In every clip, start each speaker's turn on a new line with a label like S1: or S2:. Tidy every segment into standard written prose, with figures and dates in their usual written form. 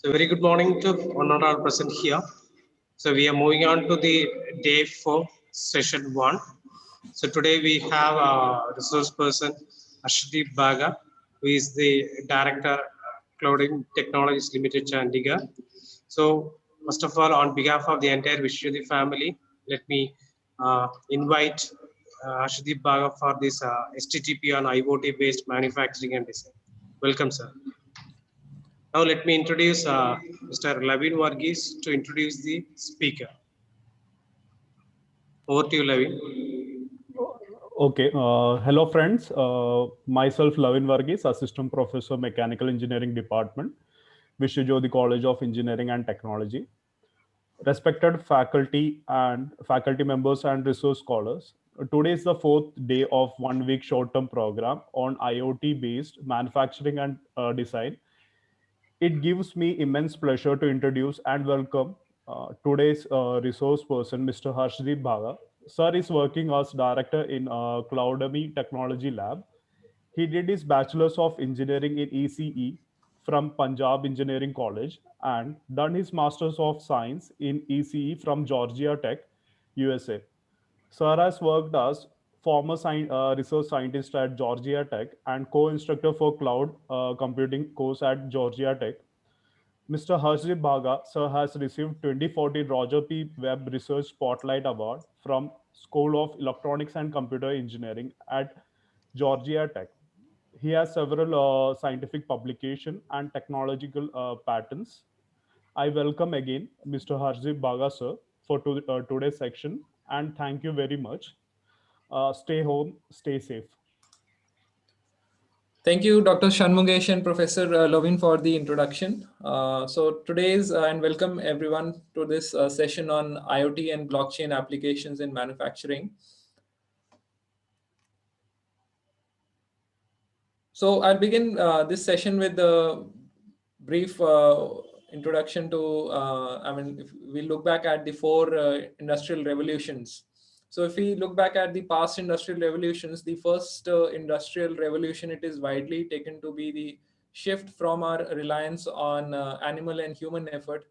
S1: So very good morning to one and all present here. So we are moving on to the day 4, session 1. So today we have a resource person, Ashdeep Baga, who is the director, Clouding Technologies Limited, Chandigarh. So first of all, on behalf of the entire Vishwadi family, let me invite Ashdeep Baga for this Sttp on IoT based manufacturing and design. Welcome, sir. Now let me introduce Mr. Lavin Varghese to introduce the speaker. Over to you, Lavin.
S2: Okay. Hello, friends. Myself, Lavin Varghese, Assistant Professor, Mechanical Engineering Department, Vishwajyoti College of Engineering and Technology. Respected faculty members and resource scholars. Today is the 4th day of 1 week short-term program on IoT-based manufacturing and design. It gives me immense pleasure to introduce and welcome today's resource person, Mr. Harshdeep Bhaga. Sir is working as director in Cloudemy Technology Lab. He did his Bachelor's of Engineering in ECE from Punjab Engineering College and done his Master's of Science in ECE from Georgia Tech, USA. Sir has worked as former research scientist at Georgia Tech and co-instructor for cloud computing course at Georgia Tech. Mr. Harshdeep Bhaga, sir, has received 2014 Roger P. Webb Research Spotlight Award from School of Electronics and Computer Engineering at Georgia Tech. He has several scientific publication and technological patents. I welcome again Mr. Harshdeep Bhaga, sir, for today's section, and thank you very much. Stay home, stay safe.
S3: Thank you, Dr. Shanmugesh and Professor Lovin for the introduction. And welcome everyone to this session on IoT and blockchain applications in manufacturing. So I'll begin this session with a brief introduction to, if we look back at the 4 industrial revolutions. So if we look back at the past industrial revolutions, the first industrial revolution, it is widely taken to be the shift from our reliance on animal and human effort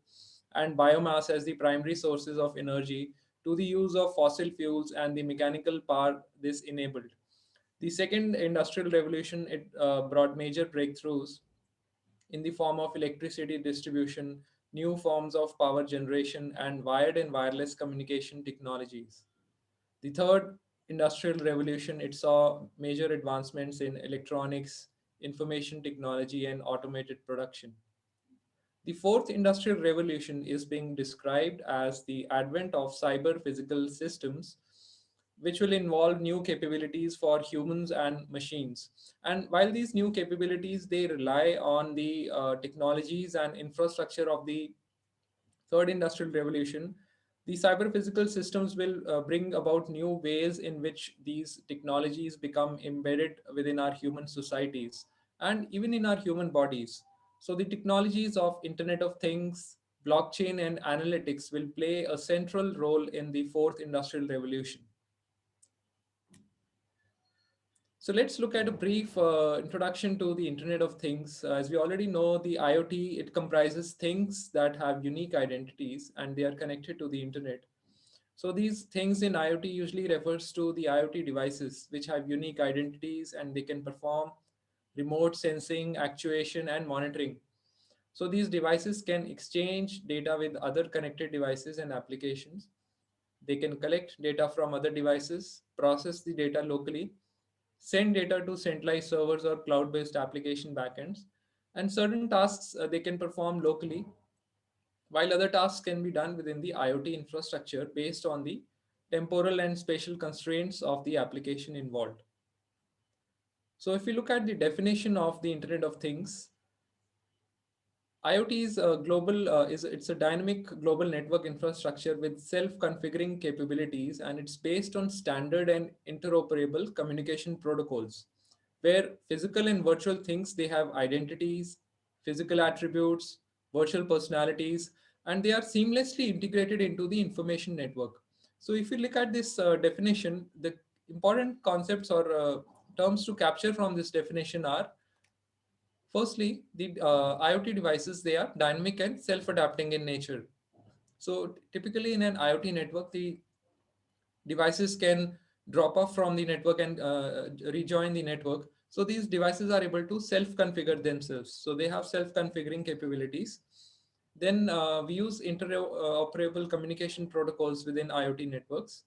S3: and biomass as the primary sources of energy to the use of fossil fuels and the mechanical power this enabled. The second industrial revolution, it brought major breakthroughs in the form of electricity distribution, new forms of power generation, and wired and wireless communication technologies. The third industrial revolution, it saw major advancements in electronics, information technology, and automated production. The fourth industrial revolution is being described as the advent of cyber physical systems, which will involve new capabilities for humans and machines. And while these new capabilities, they rely on the technologies and infrastructure of the third industrial revolution, the cyber physical systems will bring about new ways in which these technologies become embedded within our human societies and even in our human bodies. So the technologies of Internet of Things, blockchain, and analytics will play a central role in the fourth industrial revolution. So let's look at a brief introduction to the Internet of Things. As we already know, the IoT, it comprises things that have unique identities and they are connected to the Internet. So these things in IoT usually refers to the IoT devices which have unique identities and they can perform remote sensing, actuation, and monitoring. So these devices can exchange data with other connected devices and applications. They can collect data from other devices, process the data locally, send data to centralized servers or cloud-based application backends, and certain tasks they can perform locally, while other tasks can be done within the IoT infrastructure based on the temporal and spatial constraints of the application involved. So if we look at the definition of the Internet of Things, IoT is a it's a dynamic global network infrastructure with self-configuring capabilities, and it's based on standard and interoperable communication protocols, where physical and virtual things, they have identities, physical attributes, virtual personalities, and they are seamlessly integrated into the information network. So if you look at this definition, the important concepts or terms to capture from this definition are Firstly, the IoT devices, they are dynamic and self-adapting in nature. So typically in an IoT network, the devices can drop off from the network and rejoin the network. So these devices are able to self-configure themselves. So they have self-configuring capabilities. Then we use interoperable communication protocols within IoT networks.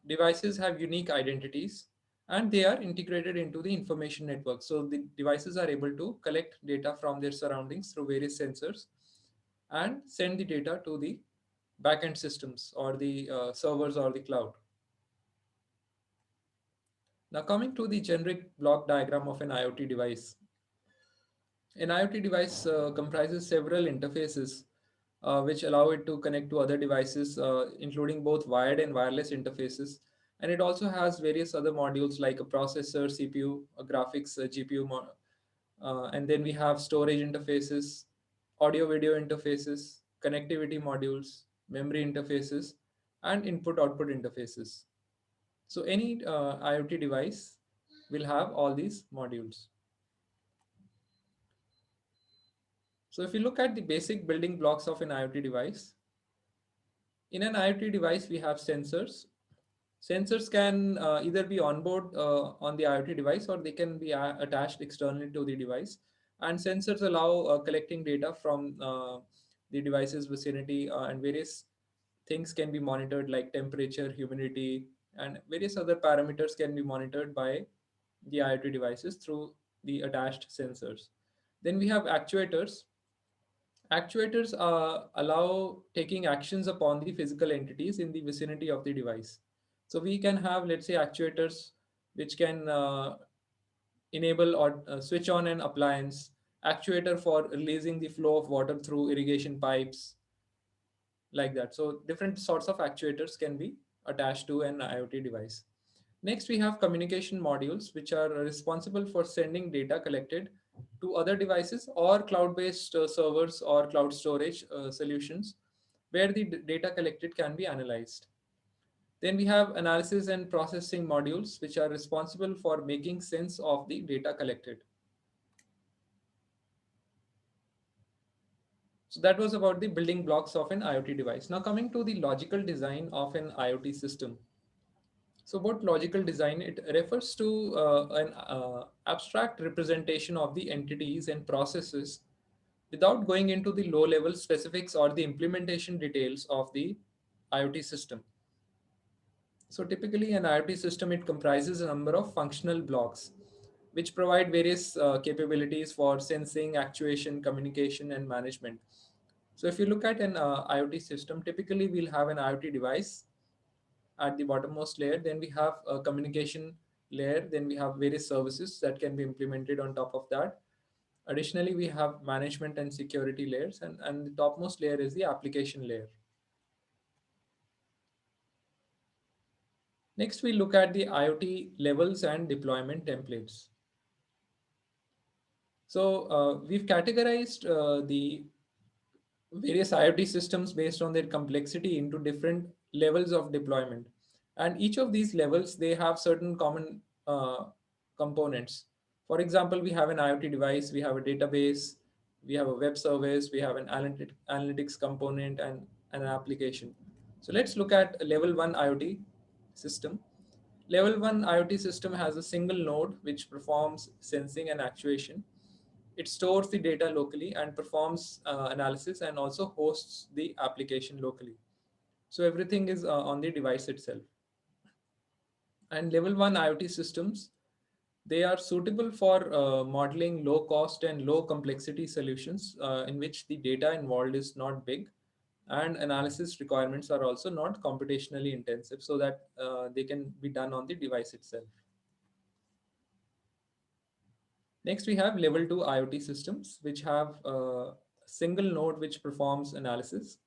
S3: Devices have unique identities and they are integrated into the information network. So the devices are able to collect data from their surroundings through various sensors and send the data to the backend systems or the servers or the cloud. Now, coming to the generic block diagram of an IoT device. An IoT device comprises several interfaces which allow it to connect to other devices, including both wired and wireless interfaces. And it also has various other modules like a processor, CPU, a graphics, a GPU, and then we have storage interfaces, audio video interfaces, connectivity modules, memory interfaces, and input output interfaces. So any IoT device will have all these modules. So if you look at the basic building blocks of an IoT device, in an IoT device, we have sensors. Sensors can either be onboard on the IoT device or they can be attached externally to the device. And sensors allow collecting data from the device's vicinity and various things can be monitored like temperature, humidity, and various other parameters can be monitored by the IoT devices through the attached sensors. Then we have actuators. Actuators allow taking actions upon the physical entities in the vicinity of the device. So we can have, let's say, actuators which can enable or switch on an appliance, actuator for releasing the flow of water through irrigation pipes, like that. So different sorts of actuators can be attached to an IoT device. Next, we have communication modules, which are responsible for sending data collected to other devices or cloud-based servers or cloud storage solutions where the data collected can be analyzed. Then we have analysis and processing modules, which are responsible for making sense of the data collected. So that was about the building blocks of an IoT device. Now coming to the logical design of an IoT system. So what logical design? It refers to an abstract representation of the entities and processes without going into the low level specifics or the implementation details of the IoT system. So typically an IoT system, it comprises a number of functional blocks which provide various capabilities for sensing, actuation, communication, and management. So if you look at an IoT system, typically we'll have an IoT device at the bottommost layer. Then we have a communication layer. Then we have various services that can be implemented on top of that. Additionally, we have management and security layers, and the topmost layer is the application layer. Next, we look at the IoT levels and deployment templates. So we've categorized the various IoT systems based on their complexity into different levels of deployment. And each of these levels, they have certain common components. For example, we have an IoT device, we have a database, we have a web service, we have an analytics component and an application. So let's look at a level 1 IoT system. Level 1 IoT system has a single node which performs sensing and actuation. It stores the data locally and performs analysis and also hosts the application locally. So everything is on the device itself. And level 1 IoT systems, they are suitable for modeling low cost and low complexity solutions in which the data involved is not big and analysis requirements are also not computationally intensive so that they can be done on the device itself. Next, we have level 2 IoT systems, which have a single node which performs analysis,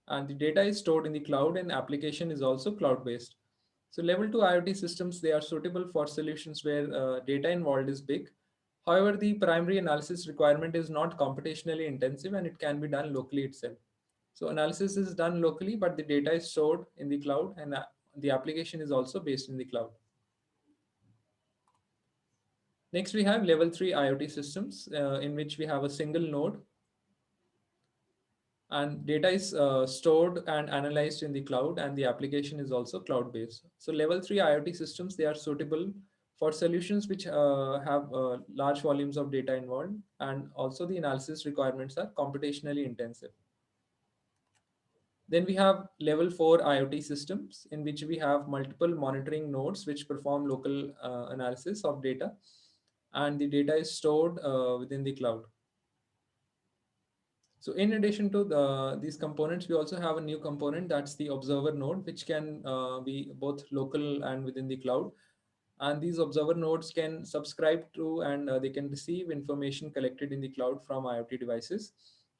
S3: and the data is stored in the cloud and application is also cloud-based. So level 2 IoT systems, they are suitable for solutions where data involved is big. However, the primary analysis requirement is not computationally intensive and it can be done locally itself. So analysis is done locally, but the data is stored in the cloud and the application is also based in the cloud. Next, we have level 3 IoT systems in which we have a single node and data is stored and analyzed in the cloud, and the application is also cloud based. So level 3 IoT systems, they are suitable for solutions which have large volumes of data involved, and also the analysis requirements are computationally intensive. Then we have level 4 IoT systems in which we have multiple monitoring nodes which perform local analysis of data, and the data is stored within the cloud. So in addition to these components, we also have a new component, that's the observer node, which can be both local and within the cloud. And these observer nodes can subscribe to and they can receive information collected in the cloud from IoT devices.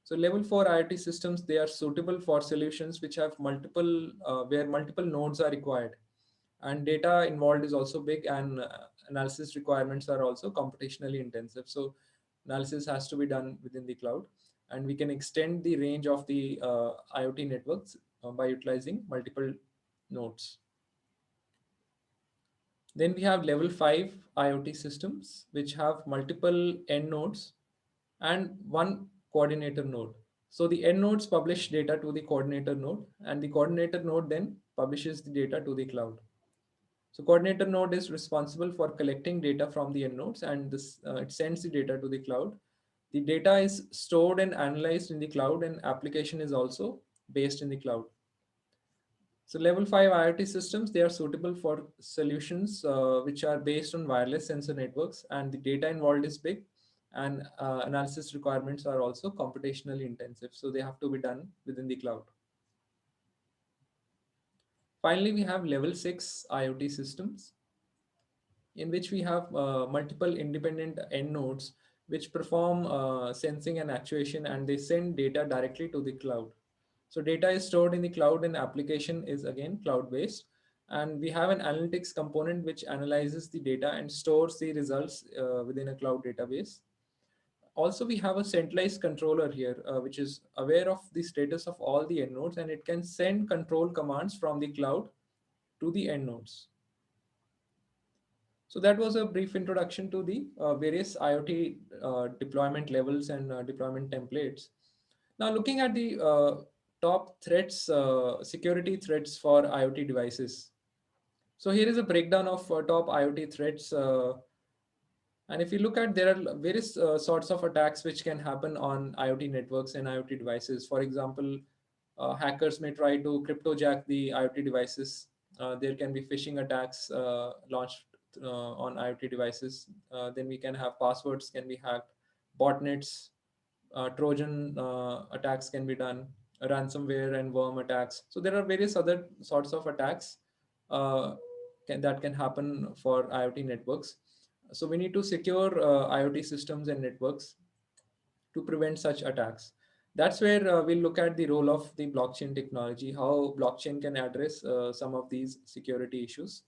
S3: So level 4 IoT systems, they are suitable for solutions which have where multiple nodes are required. And data involved is also big, and analysis requirements are also computationally intensive. So analysis has to be done within the cloud, and we can extend the range of the IoT networks by utilizing multiple nodes. Then we have level 5 IoT systems, which have multiple end nodes and one coordinator node. So the end nodes publish data to the coordinator node, and the coordinator node then publishes the data to the cloud. So coordinator node is responsible for collecting data from the end nodes, and it sends the data to the cloud. The data is stored and analyzed in the cloud, and application is also based in the cloud. So level 5 IoT systems, they are suitable for solutions which are based on wireless sensor networks, and the data involved is big, and analysis requirements are also computationally intensive. So they have to be done within the cloud. Finally, we have level 6 IoT systems, in which we have multiple independent end nodes which perform sensing and actuation, and they send data directly to the cloud. So data is stored in the cloud, and application is again cloud based. And we have an analytics component which analyzes the data and stores the results within a cloud database. Also, we have a centralized controller here, which is aware of the status of all the end nodes, and it can send control commands from the cloud to the end nodes. So that was a brief introduction to the various IoT deployment levels and deployment templates. Now, looking at the top threats, security threats for IoT devices. So here is a breakdown of top IoT threats. And if you look at, there are various sorts of attacks which can happen on IoT networks and IoT devices. For example, hackers may try to cryptojack the IoT devices. There can be phishing attacks launched on IoT devices. Then we can have passwords can be hacked, botnets, Trojan attacks can be done, ransomware and worm attacks. So there are various other sorts of attacks that can happen for IoT networks. So we need to secure IoT systems and networks to prevent such attacks. That's where we'll look at the role of the blockchain technology, how blockchain can address some of these security issues.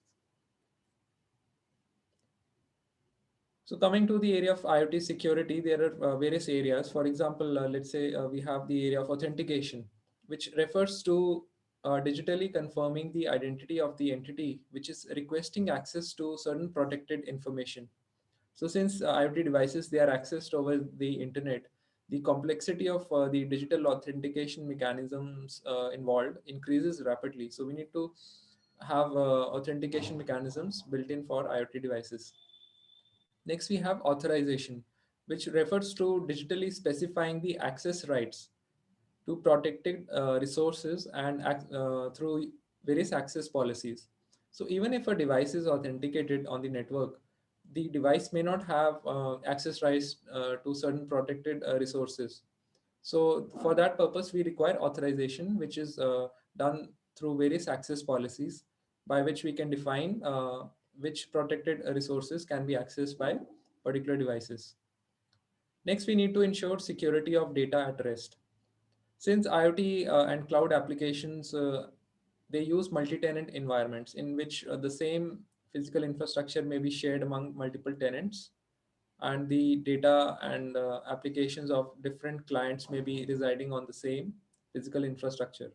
S3: So coming to the area of IoT security, there are various areas. For example, let's say we have the area of authentication, which refers to digitally confirming the identity of the entity which is requesting access to certain protected information. So since IoT devices, they are accessed over the internet, the complexity of the digital authentication mechanisms involved increases rapidly. So we need to have authentication mechanisms built in for IoT devices. Next, we have authorization, which refers to digitally specifying the access rights to protected resources and through various access policies. So even if a device is authenticated on the network, the device may not have access rights to certain protected resources. So for that purpose, we require authorization, which is done through various access policies by which we can define which protected resources can be accessed by particular devices. Next, we need to ensure security of data at rest. Since IoT and cloud applications, they use multi-tenant environments in which the same physical infrastructure may be shared among multiple tenants, and the data and applications of different clients may be residing on the same physical infrastructure.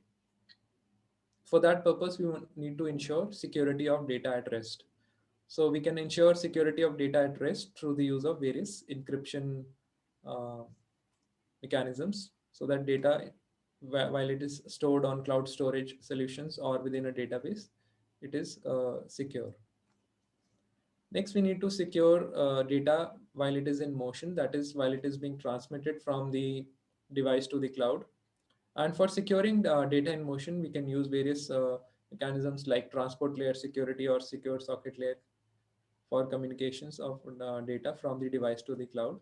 S3: For that purpose, we need to ensure security of data at rest. So we can ensure security of data at rest through the use of various encryption uh, mechanisms, so that data, while it is stored on cloud storage solutions or within a database, it is secure. Next, we need to secure data while it is in motion, that is, while it is being transmitted from the device to the cloud. And for securing data in motion, we can use various mechanisms like transport layer security or secure socket layer for communications of data from the device to the cloud.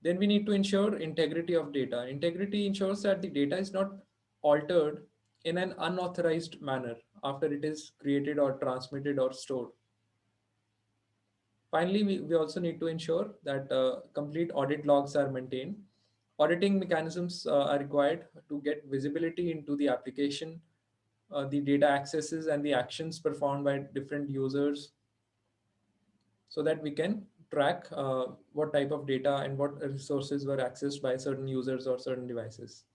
S3: Then we need to ensure integrity of data. Integrity ensures that the data is not altered in an unauthorized manner after it is created or transmitted or stored. Finally, we also need to ensure that complete audit logs are maintained. Auditing mechanisms are required to get visibility into the application, the data accesses, and the actions performed by different users, so that we can track what type of data and what resources were accessed by certain users or certain devices.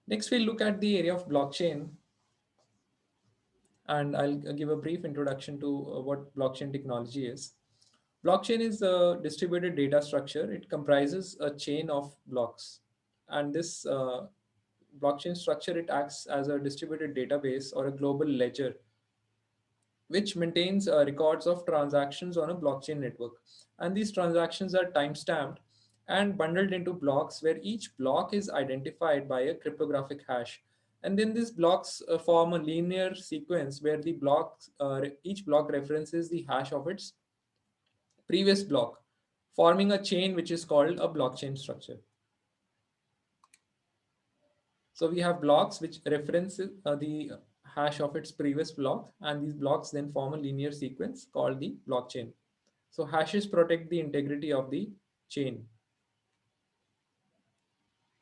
S3: Next, we'll look at the area of blockchain, and I'll give a brief introduction to what blockchain technology is. Blockchain is a distributed data structure. It comprises a chain of blocks, and this blockchain structure, it acts as a distributed database or a global ledger which maintains records of transactions on a blockchain network. And these transactions are timestamped and bundled into blocks where each block is identified by a cryptographic hash. And then these blocks form a linear sequence where the blocks, each block references the hash of its previous block, forming a chain which is called a blockchain structure. So we have blocks which reference the hash of its previous block, and these blocks then form a linear sequence called the blockchain. So hashes protect the integrity of the chain.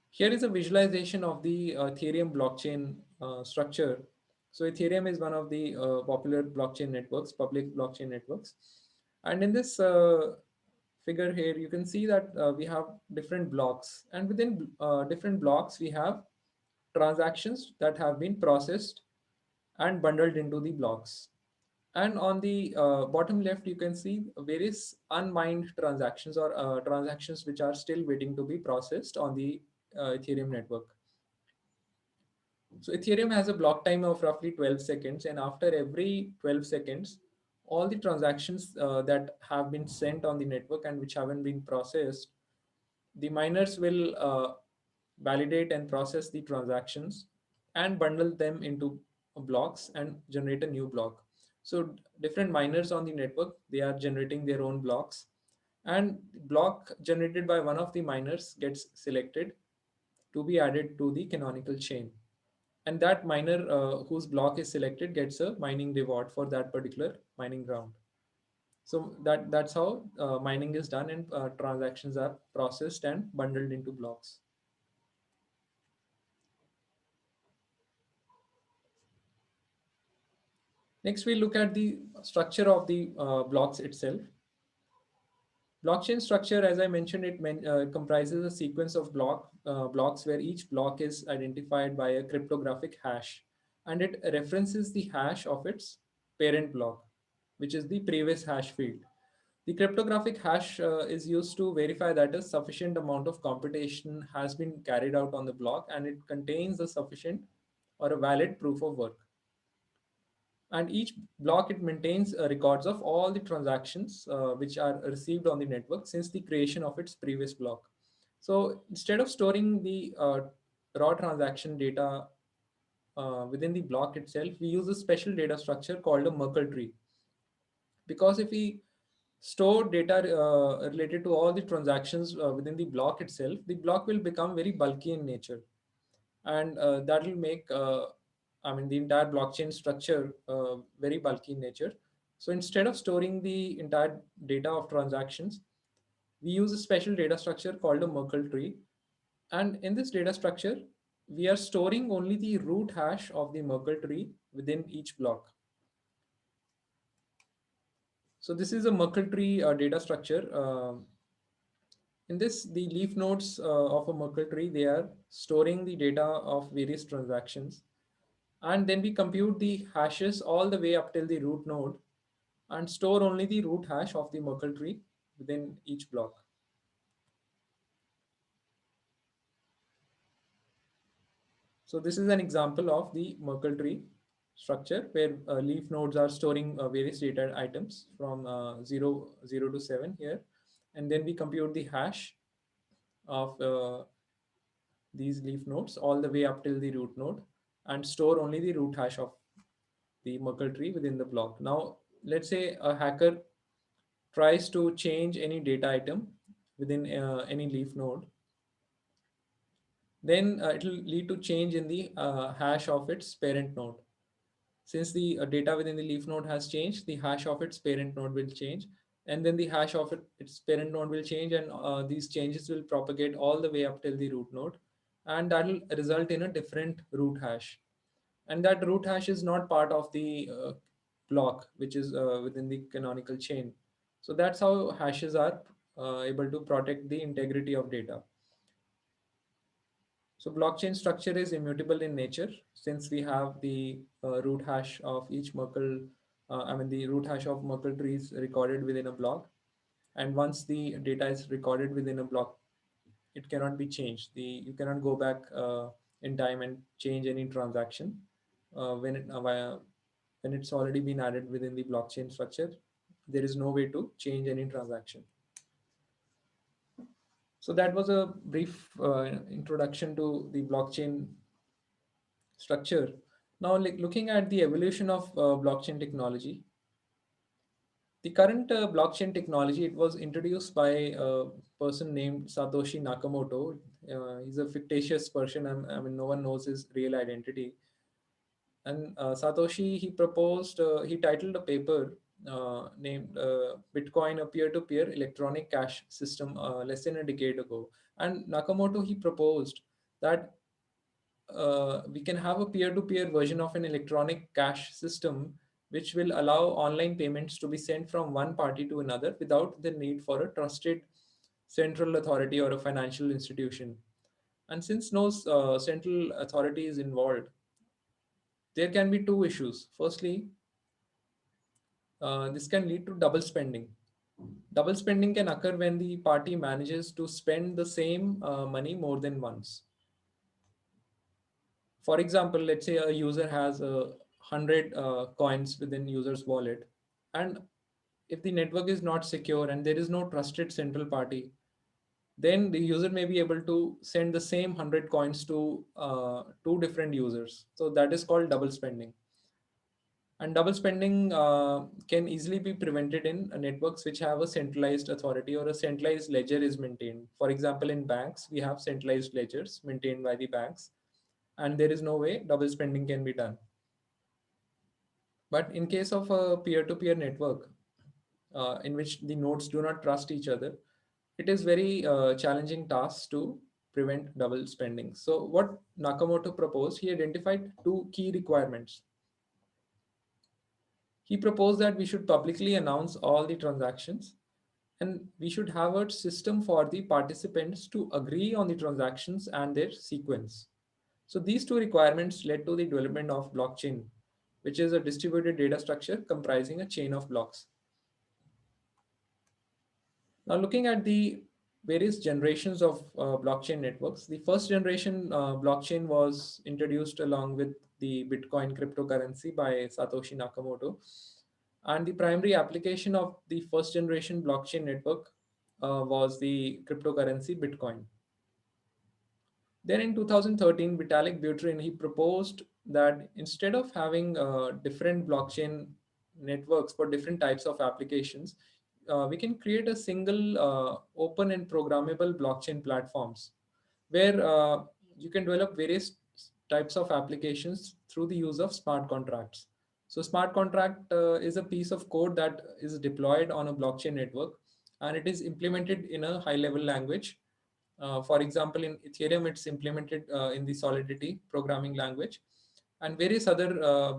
S3: Here is a visualization of the Ethereum blockchain structure. So Ethereum is one of the popular blockchain networks, public blockchain networks. And in this figure here, you can see that we have different blocks, and within different blocks, we have transactions that have been processed and bundled into the blocks. And on the bottom left, you can see various unmined transactions or transactions which are still waiting to be processed on the Ethereum network. So Ethereum has a block time of roughly 12 seconds, and after every 12 seconds, all the transactions that have been sent on the network and which haven't been processed, the miners will validate and process the transactions and bundle them into blocks and generate a new block. So different miners on the network, they are generating their own blocks, and the block generated by one of the miners gets selected to be added to the canonical chain. And that miner whose block is selected gets a mining reward for that particular mining round. So that's how mining is done, and transactions are processed and bundled into blocks. Next, we look at the structure of the blocks itself. Blockchain structure, as I mentioned, it comprises a sequence of blocks where each block is identified by a cryptographic hash, and it references the hash of its parent block, which is the previous hash field. The cryptographic hash is used to verify that a sufficient amount of computation has been carried out on the block, and it contains a sufficient or a valid proof of work. And each block, it maintains records of all the transactions which are received on the network since the creation of its previous block. So instead of storing the raw transaction data within the block itself, we use a special data structure called a Merkle tree. Because if we store data related to all the transactions within the block itself, the block will become very bulky in nature, and that will make the entire blockchain structure very bulky in nature. So instead of storing the entire data of transactions, we use a special data structure called a Merkle tree. And in this data structure, we are storing only the root hash of the Merkle tree within each block. So this is a Merkle tree data structure. In this, the leaf nodes of a Merkle tree, they are storing the data of various transactions. And then we compute the hashes all the way up till the root node and store only the root hash of the Merkle tree within each block. So this is an example of the Merkle tree structure where leaf nodes are storing various data items from 0 to 7 here. And then we compute the hash of these leaf nodes all the way up till the root node and store only the root hash of the Merkle tree within the block. Now, let's say a hacker tries to change any data item within any leaf node, then it will lead to change in the hash of its parent node. Since the data within the leaf node has changed, the hash of its parent node will change, and then the hash of its parent node will change, and these changes will propagate all the way up till the root node, and that will result in a different root hash. And that root hash is not part of the block, which is within the canonical chain. So that's how hashes are able to protect the integrity of data. So blockchain structure is immutable in nature since we have the root hash of each Merkle, the root hash of Merkle trees recorded within a block. And once the data is recorded within a block, it cannot be changed. You cannot go back in time and change any transaction when it's already been added within the blockchain structure. There is no way to change any transaction. So that was a brief introduction to the blockchain structure. Now, like looking at the evolution of blockchain technology, the current blockchain technology, it was introduced by a person named Satoshi Nakamoto. He's a fictitious person. No one knows his real identity. And Satoshi, he titled a paper named Bitcoin, a peer-to-peer electronic cash system less than a decade ago. And Nakamoto, he proposed that we can have a peer-to-peer version of an electronic cash system which will allow online payments to be sent from one party to another without the need for a trusted central authority or a financial institution. And since no central authority is involved, there can be two issues. Firstly, this can lead to double spending. Double spending can occur when the party manages to spend the same money more than once. For example, let's say a user has 100 coins within user's wallet, and if the network is not secure and there is no trusted central party, then the user may be able to send the same 100 coins to two different users. So that is called double spending. And double spending can easily be prevented in networks which have a centralized authority or a centralized ledger is maintained. For example, in banks, we have centralized ledgers maintained by the banks, and there is no way double spending can be done. But in case of a peer-to-peer network in which the nodes do not trust each other, it is very challenging task to prevent double spending. So what Nakamoto proposed, he identified two key requirements. He proposed that we should publicly announce all the transactions, and we should have a system for the participants to agree on the transactions and their sequence. So these two requirements led to the development of blockchain, which is a distributed data structure comprising a chain of blocks. Now, looking at the various generations of blockchain networks, the first generation blockchain was introduced along with the Bitcoin cryptocurrency by Satoshi Nakamoto. And the primary application of the first generation blockchain network was the cryptocurrency Bitcoin. Then in 2013, Vitalik Buterin, he proposed that instead of having different blockchain networks for different types of applications, we can create a single open and programmable blockchain platforms where you can develop various types of applications through the use of smart contracts. So smart contract is a piece of code that is deployed on a blockchain network, and it is implemented in a high level language. For example, in Ethereum, it's implemented in the Solidity programming language, and various other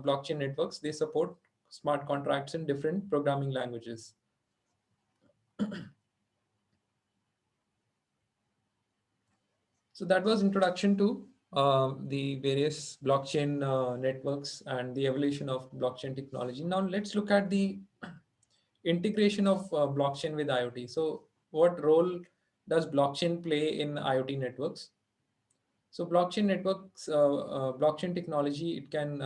S3: blockchain networks, they support smart contracts in different programming languages. So that was introduction to the various blockchain networks and the evolution of blockchain technology. Now let's look at the integration of blockchain with IoT. So what role does blockchain play in IoT networks? So blockchain networks, blockchain technology, it can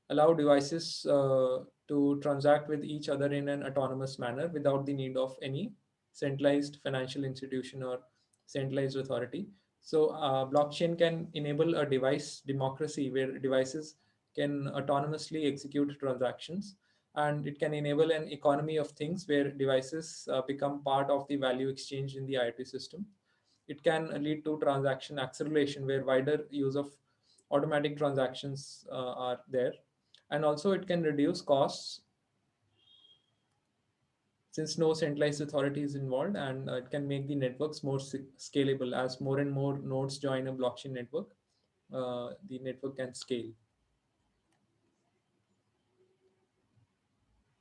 S3: allow devices to transact with each other in an autonomous manner without the need of any centralized financial institution or centralized authority. So blockchain can enable a device democracy where devices can autonomously execute transactions, and it can enable an economy of things where devices become part of the value exchange in the IoT system. It can lead to transaction acceleration where wider use of automatic transactions are there. And also it can reduce costs since no centralized authority is involved, and it can make the networks more scalable. As more and more nodes join a blockchain network, the network can scale.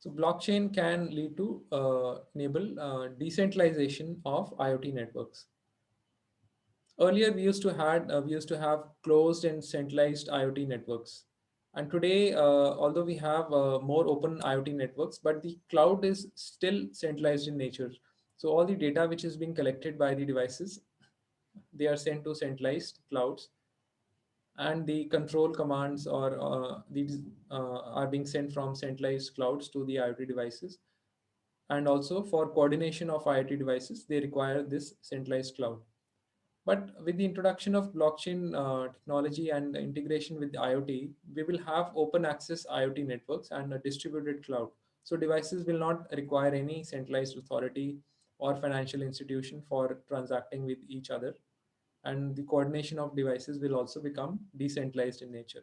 S3: So blockchain can lead to enable decentralization of IoT networks. Earlier, we used to have closed and centralized IoT networks, and today, although we have more open IoT networks, but the cloud is still centralized in nature. So all the data which is being collected by the devices, they are sent to centralized clouds, and the control commands or these are being sent from centralized clouds to the IoT devices. And also for coordination of IoT devices, they require this centralized cloud. But with the introduction of blockchain technology and integration with the IoT, we will have open access IoT networks and a distributed cloud. So devices will not require any centralized authority or financial institution for transacting with each other. And the coordination of devices will also become decentralized in nature.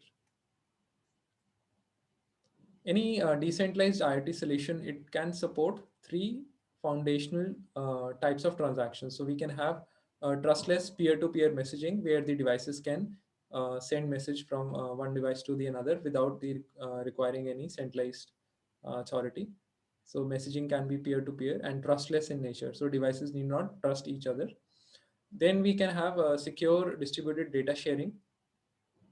S3: Any decentralized IoT solution, it can support three foundational types of transactions. So we can have trustless peer-to-peer messaging where the devices can send message from one device to the another without the requiring any centralized authority. So messaging can be peer-to-peer and trustless in nature. So devices need not trust each other. Then we can have secure distributed data sharing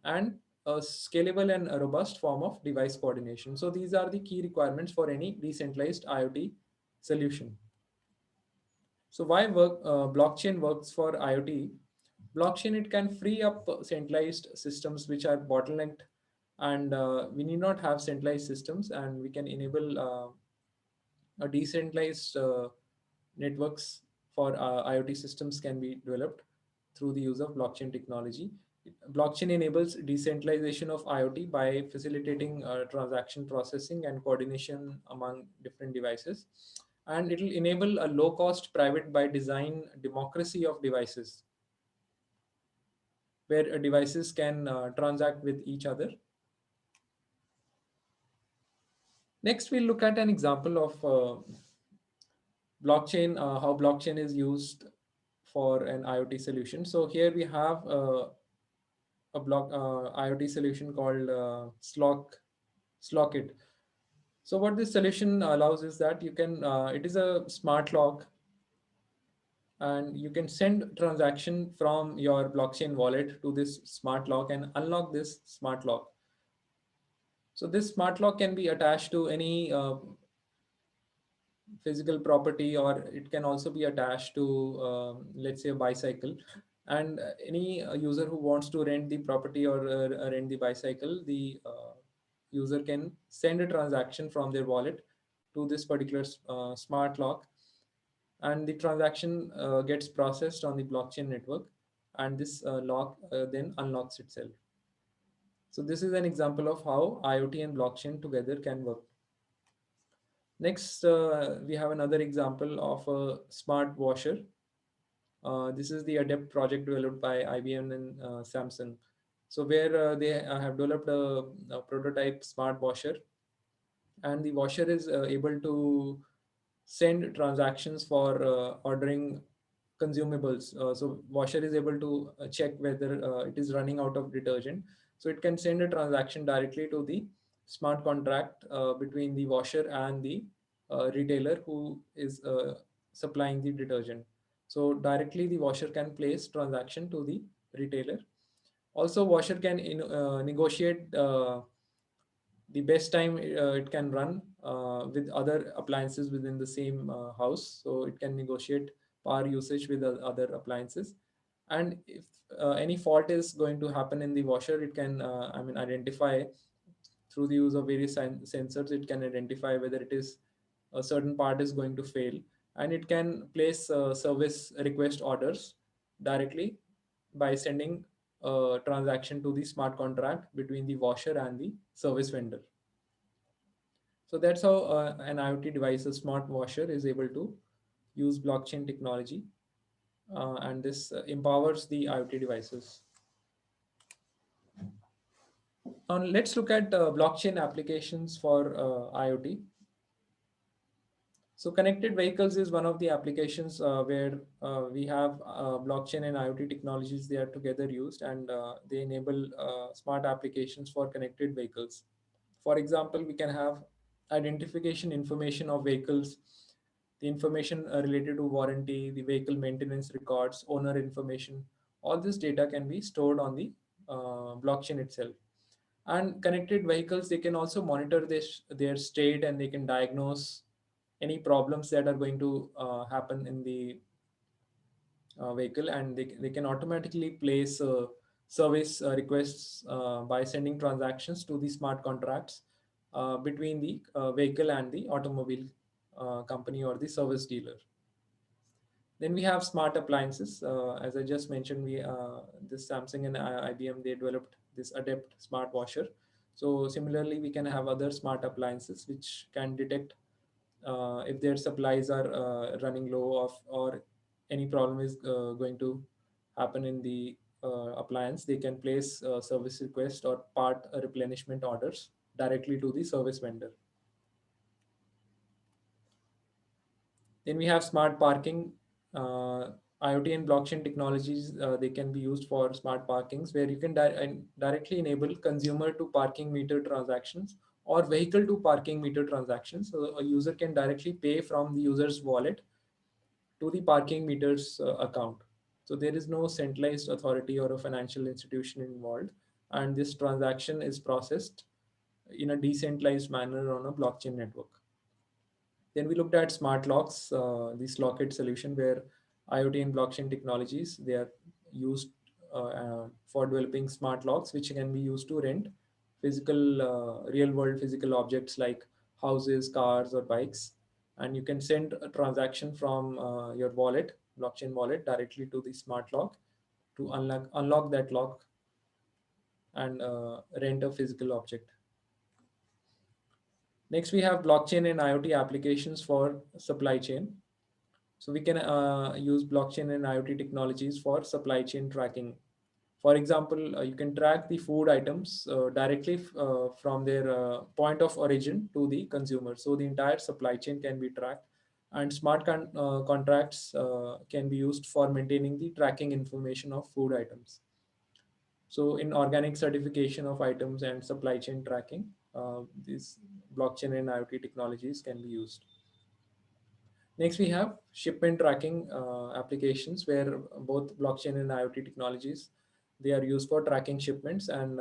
S3: and a scalable and a robust form of device coordination. So these are the key requirements for any decentralized IoT solution. So why blockchain works for IoT? Blockchain, it can free up centralized systems which are bottlenecked, and we need not have centralized systems, and we can enable a decentralized networks for IoT systems can be developed through the use of blockchain technology. Blockchain enables decentralization of IoT by facilitating transaction processing and coordination among different devices. And it will enable a low cost private by design democracy of devices where devices can transact with each other. Next, we'll look at an example of blockchain, how blockchain is used for an IoT solution. So here we have a IoT solution called Slockit. So what this solution allows is that you can, it is a smart lock, and you can send transaction from your blockchain wallet to this smart lock and unlock this smart lock. So this smart lock can be attached to any physical property, or it can also be attached to let's say a bicycle. And any user who wants to rent the property or rent the bicycle, the user can send a transaction from their wallet to this particular smart lock, and the transaction gets processed on the blockchain network, and this lock then unlocks itself. So this is an example of how IoT and blockchain together can work. Next, we have another example of a smart washer. This is the Adept project developed by IBM and Samsung. So where they have developed a prototype smart washer, and the washer is able to send transactions for ordering consumables. So washer is able to check whether it is running out of detergent. So it can send a transaction directly to the smart contract between the washer and the retailer who is supplying the detergent. So directly the washer can place transaction to the retailer, Also, washer can negotiate the best time it can run with other appliances within the same house. So it can negotiate power usage with other appliances. And if any fault is going to happen in the washer, it can identify through the use of various sensors. It can identify whether it is a certain part is going to fail, and it can place service request orders directly by sending a transaction to the smart contract between the washer and the service vendor. So that's how an IoT device, a smart washer, is able to use blockchain technology, and this empowers the IoT devices. Now let's look at blockchain applications for IoT. So connected vehicles is one of the applications where we have blockchain and IoT technologies. They are together used, and they enable smart applications for connected vehicles. For example, we can have identification information of vehicles, the information related to warranty, the vehicle maintenance records, owner information. All this data can be stored on the blockchain itself. And connected vehicles, they can also monitor their state, and they can diagnose any problems that are going to happen in the vehicle, and they can automatically place service requests by sending transactions to the smart contracts between the vehicle and the automobile company or the service dealer. Then we have smart appliances. As I just mentioned, we this Samsung and IBM, they developed this Adept smart washer. So similarly, we can have other smart appliances which can detect if their supplies are running low of, or any problem is going to happen in the appliance. They can place service request or part replenishment orders directly to the service vendor. Then we have smart parking. IoT and blockchain technologies, they can be used for smart parkings, where you can directly enable consumer to parking meter transactions or vehicle to parking meter transactions. So a user can directly pay from the user's wallet to the parking meters account. So there is no centralized authority or a financial institution involved, and this transaction is processed in a decentralized manner on a blockchain network. Then we looked at smart locks, this locket solution where IoT and blockchain technologies, they are used for developing smart locks, which can be used to rent physical, real world physical objects like houses, cars, or bikes. And you can send a transaction from your wallet, blockchain wallet, directly to the smart lock to unlock that lock and rent a physical object. Next, we have blockchain and IoT applications for supply chain. So we can use blockchain and IoT technologies for supply chain tracking. For example, you can track the food items directly from their point of origin to the consumer. So the entire supply chain can be tracked, and smart contracts can be used for maintaining the tracking information of food items. So in organic certification of items and supply chain tracking, these blockchain and IoT technologies can be used. Next, we have shipment tracking applications where both blockchain and IoT technologies, they are used for tracking shipments, and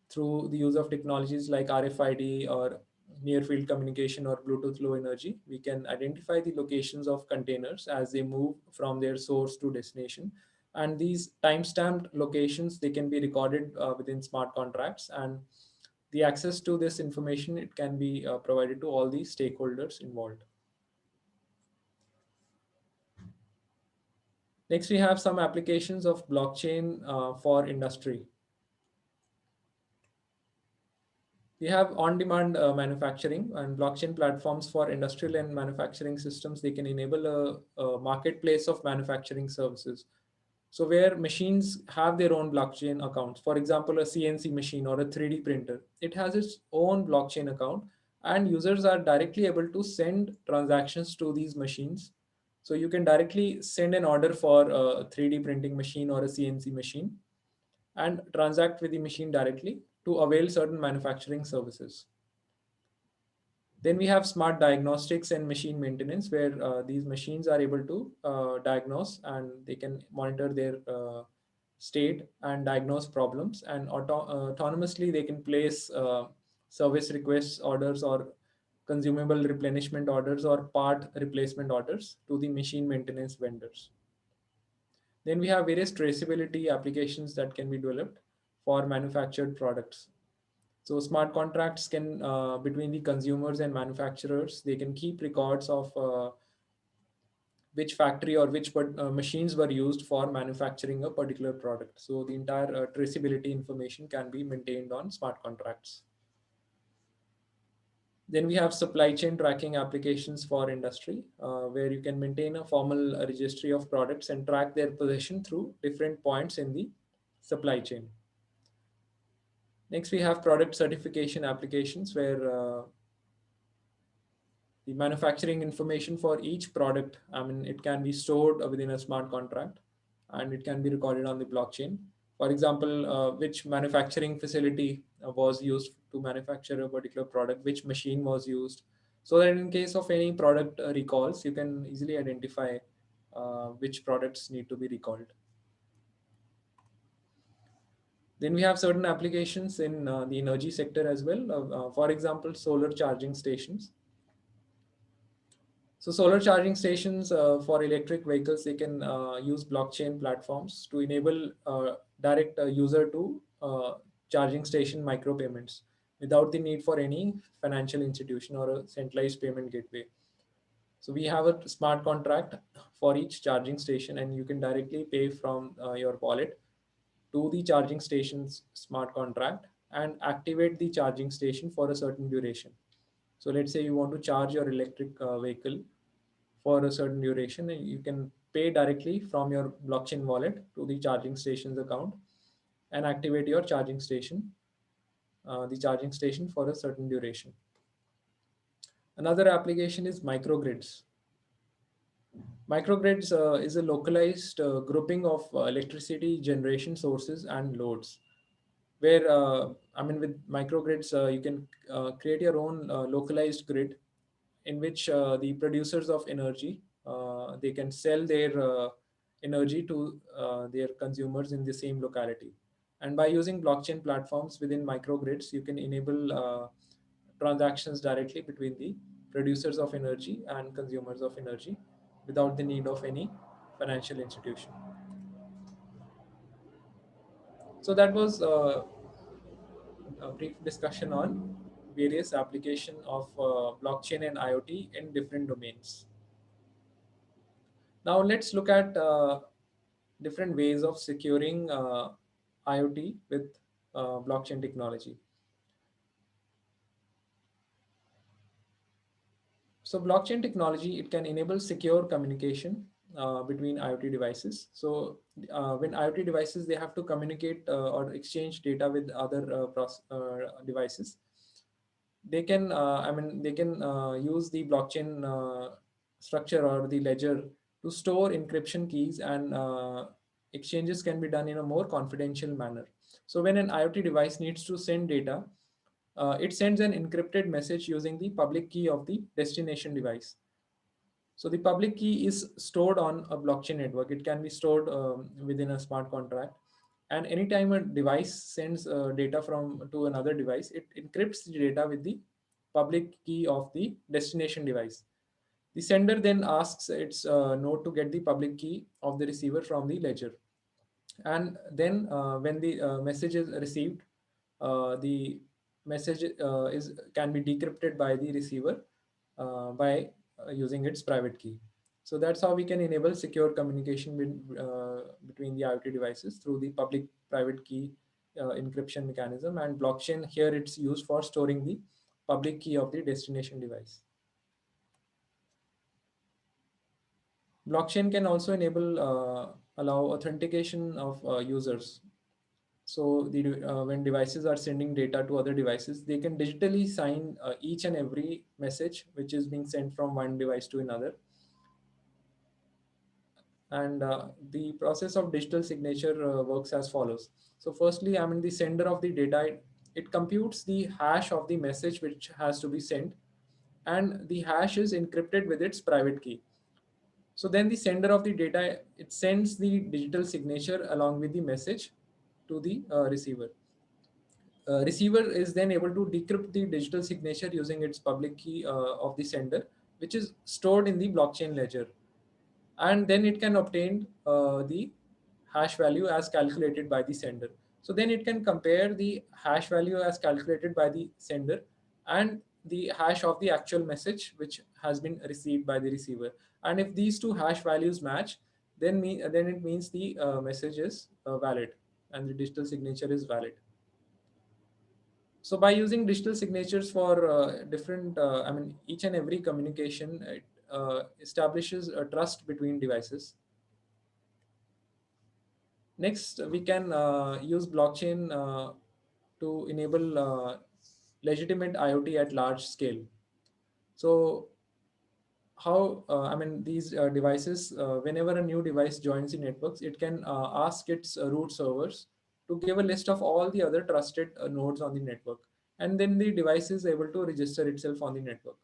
S3: through the use of technologies like RFID or near field communication or Bluetooth Low Energy, we can identify the locations of containers as they move from their source to destination. And these timestamped locations, they can be recorded within smart contracts, and the access to this information, it can be provided to all the stakeholders involved. Next, we have some applications of blockchain for industry. We have on-demand manufacturing and blockchain platforms for industrial and manufacturing systems. They can enable a marketplace of manufacturing services. So where machines have their own blockchain accounts, for example, a CNC machine or a 3D printer, it has its own blockchain account, and users are directly able to send transactions to these machines. So you can directly send an order for a 3D printing machine or a CNC machine and transact with the machine directly to avail certain manufacturing services. Then we have smart diagnostics and machine maintenance, where these machines are able to diagnose, and they can monitor their state and diagnose problems, and autonomously they can place service requests orders or consumable replenishment orders or part replacement orders to the machine maintenance vendors. Then we have various traceability applications that can be developed for manufactured products. So smart contracts can between the consumers and manufacturers, they can keep records of which factory or which machines were used for manufacturing a particular product. So the entire traceability information can be maintained on smart contracts. Then we have supply chain tracking applications for industry, where you can maintain a formal registry of products and track their position through different points in the supply chain. Next, we have product certification applications where the manufacturing information for each product, I mean, it can be stored within a smart contract and it can be recorded on the blockchain. For example, which manufacturing facility was used to manufacture a particular product, which machine was used, so that in case of any product recalls, you can easily identify which products need to be recalled. Then we have certain applications in the energy sector as well. For example, solar charging stations. So solar charging stations for electric vehicles, they can use blockchain platforms to enable direct user to charging station micropayments without the need for any financial institution or a centralized payment gateway. So we have a smart contract for each charging station, and you can directly pay from your wallet to the charging station's smart contract and activate the charging station for a certain duration. So let's say you want to charge your electric vehicle for a certain duration, and you can pay directly from your blockchain wallet to the charging station's account and activate your charging station, the charging station for a certain duration. Another application is microgrids. Microgrids is a localized grouping of electricity generation sources and loads, where I mean, with microgrids, you can create your own localized grid in which the producers of energy, they can sell their energy to their consumers in the same locality. And by using blockchain platforms within microgrids, you can enable transactions directly between the producers of energy and consumers of energy without the need of any financial institution. So that was a brief discussion on various application of blockchain and IoT in different domains. Now let's look at different ways of securing IoT with blockchain technology. So blockchain technology, it can enable secure communication between IoT devices. So when IoT devices, they have to communicate or exchange data with other devices, they can I mean, they can use the blockchain structure or the ledger to store encryption keys, and exchanges can be done in a more confidential manner. So when an IoT device needs to send data, it sends an encrypted message using the public key of the destination device. So the public key is stored on a blockchain network. It can be stored within a smart contract. And anytime a device sends data from to another device, it encrypts the data with the public key of the destination device. The sender then asks its node to get the public key of the receiver from the ledger. And then when the message is received, the message is can be decrypted by the receiver by using its private key. So that's how we can enable secure communication between the IoT devices through the public private key encryption mechanism, and blockchain here it's used for storing the public key of the destination device. Blockchain can also enable allow authentication of users. So when devices are sending data to other devices, they can digitally sign each and every message which is being sent from one device to another. And the process of digital signature works as follows. So firstly, I mean, the sender of the data, it computes the hash of the message which has to be sent, and the hash is encrypted with its private key. So then the sender of the data, it sends the digital signature along with the message to the receiver. Receiver is then able to decrypt the digital signature using its public key of the sender, which is stored in the blockchain ledger. And then it can obtain the hash value as calculated by the sender. So then it can compare the hash value as calculated by the sender and the hash of the actual message which has been received by the receiver. And if these two hash values match, then it means the message is valid and the digital signature is valid. So by using digital signatures for different, I mean, each and every communication, it establishes a trust between devices. Next, we can use blockchain to enable legitimate IoT at large scale. So how, I mean, these devices, whenever a new device joins the networks, it can ask its root servers to give a list of all the other trusted nodes on the network. And then the device is able to register itself on the network.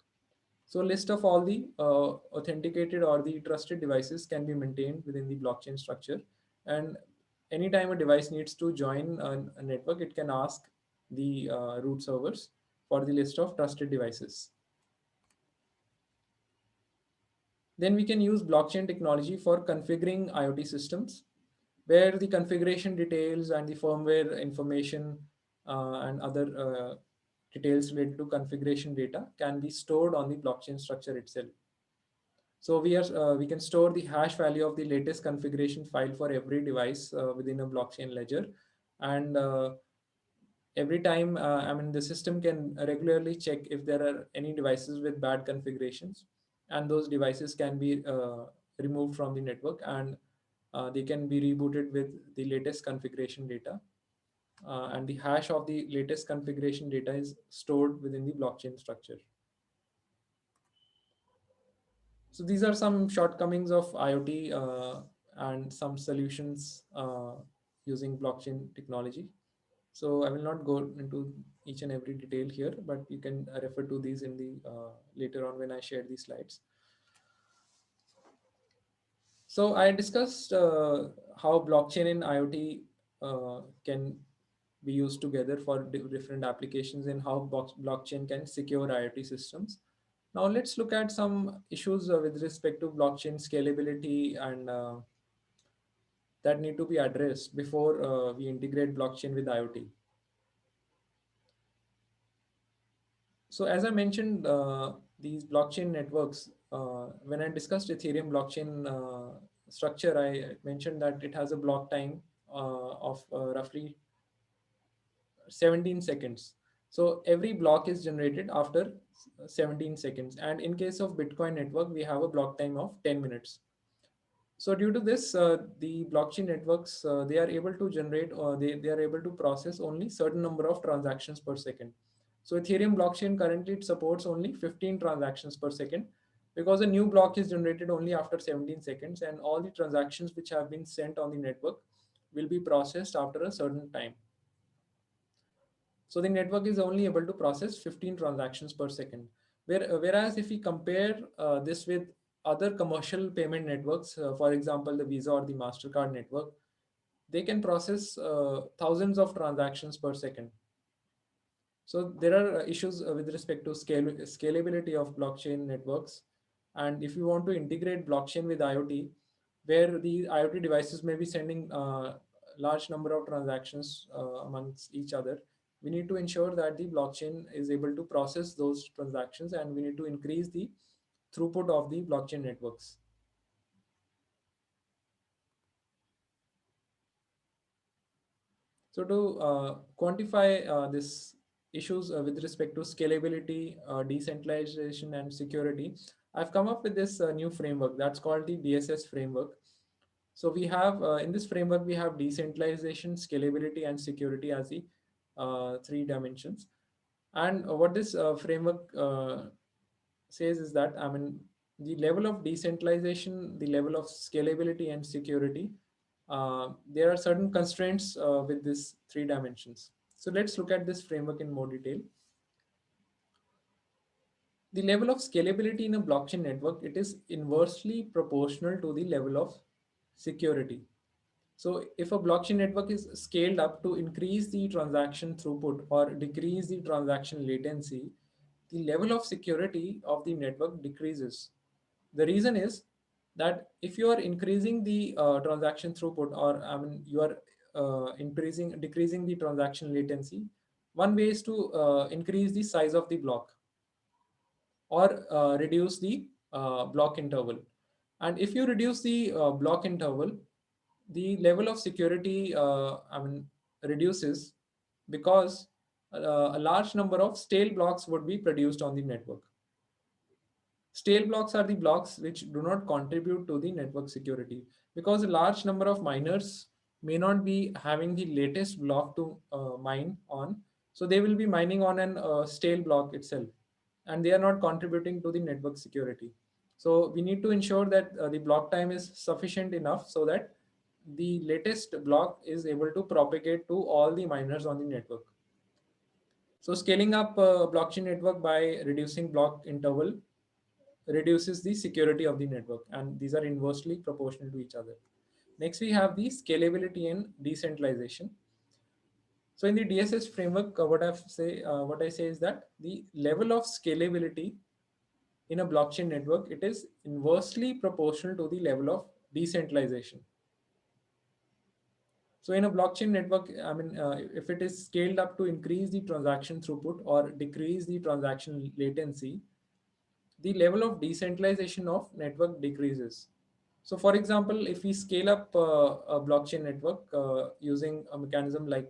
S3: So a list of all the authenticated or the trusted devices can be maintained within the blockchain structure. And anytime a device needs to join a network, it can ask the root servers for the list of trusted devices. Then we can use blockchain technology for configuring IoT systems, where the configuration details and the firmware information and other details related to configuration data can be stored on the blockchain structure itself. So we can store the hash value of the latest configuration file for every device within a blockchain ledger, and every time I mean the system can regularly check if there are any devices with bad configurations, and those devices can be removed from the network, and they can be rebooted with the latest configuration data. And the hash of the latest configuration data is stored within the blockchain structure. So these are some shortcomings of IoT and some solutions using blockchain technology. So I will not go into each and every detail here, but you can refer to these in the later on when I share these slides. So I discussed how blockchain and IoT can be used together for different applications and how blockchain can secure IoT systems. Now let's look at some issues with respect to blockchain scalability and that need to be addressed before we integrate blockchain with IoT. So as I mentioned, these blockchain networks, when I discussed Ethereum blockchain structure, I mentioned that it has a block time of roughly 17 seconds. So every block is generated after 17 seconds. And in case of Bitcoin network, we have a block time of 10 minutes. So due to this, the blockchain networks, they are able to generate or they are able to process only certain number of transactions per second. So Ethereum blockchain currently it supports only 15 transactions per second because a new block is generated only after 17 seconds, and all the transactions which have been sent on the network will be processed after a certain time. So the network is only able to process 15 transactions per second. Whereas if we compare this with other commercial payment networks, for example, the Visa or the MasterCard network, they can process thousands of transactions per second. So there are issues with respect to scalability of blockchain networks. And if you want to integrate blockchain with IoT, where the IoT devices may be sending large number of transactions amongst each other, we need to ensure that the blockchain is able to process those transactions, and we need to increase the throughput of the blockchain networks. So to quantify this issues with respect to scalability, decentralization, and security, I've come up with this new framework that's called the DSS framework. So we have in this framework we have decentralization, scalability, and security as the three dimensions. And what this framework says is that, I mean, the level of decentralization, the level of scalability and security, there are certain constraints with these three dimensions. So let's look at this framework in more detail. The level of scalability in a blockchain network, it is inversely proportional to the level of security. So if a blockchain network is scaled up to increase the transaction throughput or decrease the transaction latency, the level of security of the network decreases. The reason is that if you are increasing the transaction throughput, or I mean you are decreasing the transaction latency, one way is to increase the size of the block or reduce the block interval. And if you reduce the block interval, the level of security reduces, because a large number of stale blocks would be produced on the network. Stale blocks are the blocks which do not contribute to the network security, because a large number of miners may not be having the latest block to mine on. So they will be mining on an stale block itself, and they are not contributing to the network security. So we need to ensure that the block time is sufficient enough so that the latest block is able to propagate to all the miners on the network. So scaling up a blockchain network by reducing block interval reduces the security of the network, and these are inversely proportional to each other. Next, we have the scalability and decentralization. So in the DSS framework, what I say is that the level of scalability in a blockchain network, it is inversely proportional to the level of decentralization. So in a blockchain network, if it is scaled up to increase the transaction throughput or decrease the transaction latency, the level of decentralization of network decreases. So for example, if we scale up a blockchain network using a mechanism like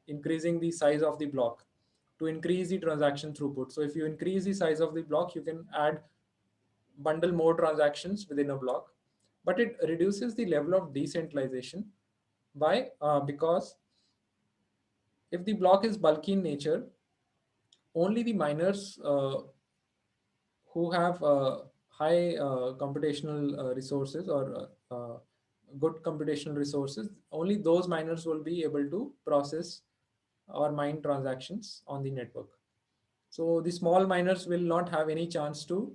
S3: increasing the size of the block to increase the transaction throughput. So if you increase the size of the block, you can add bundle more transactions within a block, but it reduces the level of decentralization by because if the block is bulky in nature, only the miners who have high computational resources or good computational resources, only those miners will be able to process or mine transactions on the network. So the small miners will not have any chance to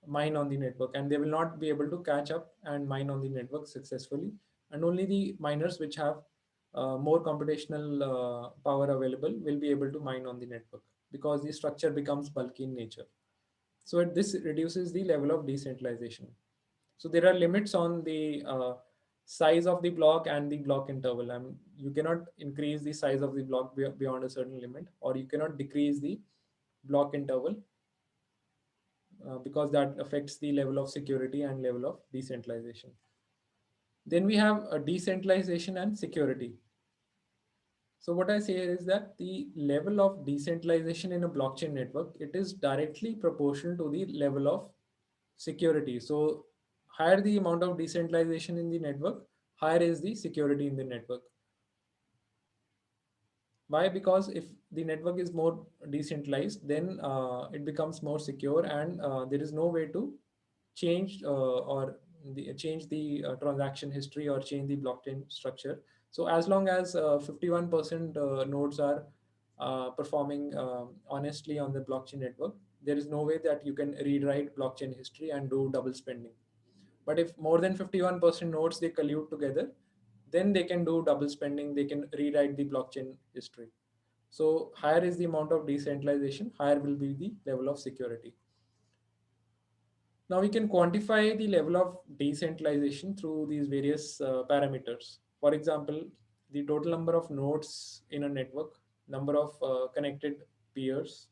S3: mine on the network, and they will not be able to catch up and mine on the network successfully. And only the miners which have more computational power available will be able to mine on the network, because the structure becomes bulky in nature. So this reduces the level of decentralization. So there are limits on the size of the block and the block interval. I mean, you cannot increase the size of the block beyond a certain limit, or you cannot decrease the block interval because that affects the level of security and level of decentralization. Then we have a decentralization and security. So what I say is that the level of decentralization in a blockchain network, it is directly proportional to the level of security. So higher the amount of decentralization in the network, higher is the security in the network. Why? Because if the network is more decentralized, then it becomes more secure, and there is no way to change change the transaction history or change the blockchain structure. So as long as 51% nodes are performing honestly on the blockchain network, there is no way that you can rewrite blockchain history and do double spending. But if more than 51% nodes they collude together, then they can do double spending, they can rewrite the blockchain history. So higher is the amount of decentralization, higher will be the level of security. Now we can quantify the level of decentralization through these various parameters. For example, the total number of nodes in a network, number of connected peers,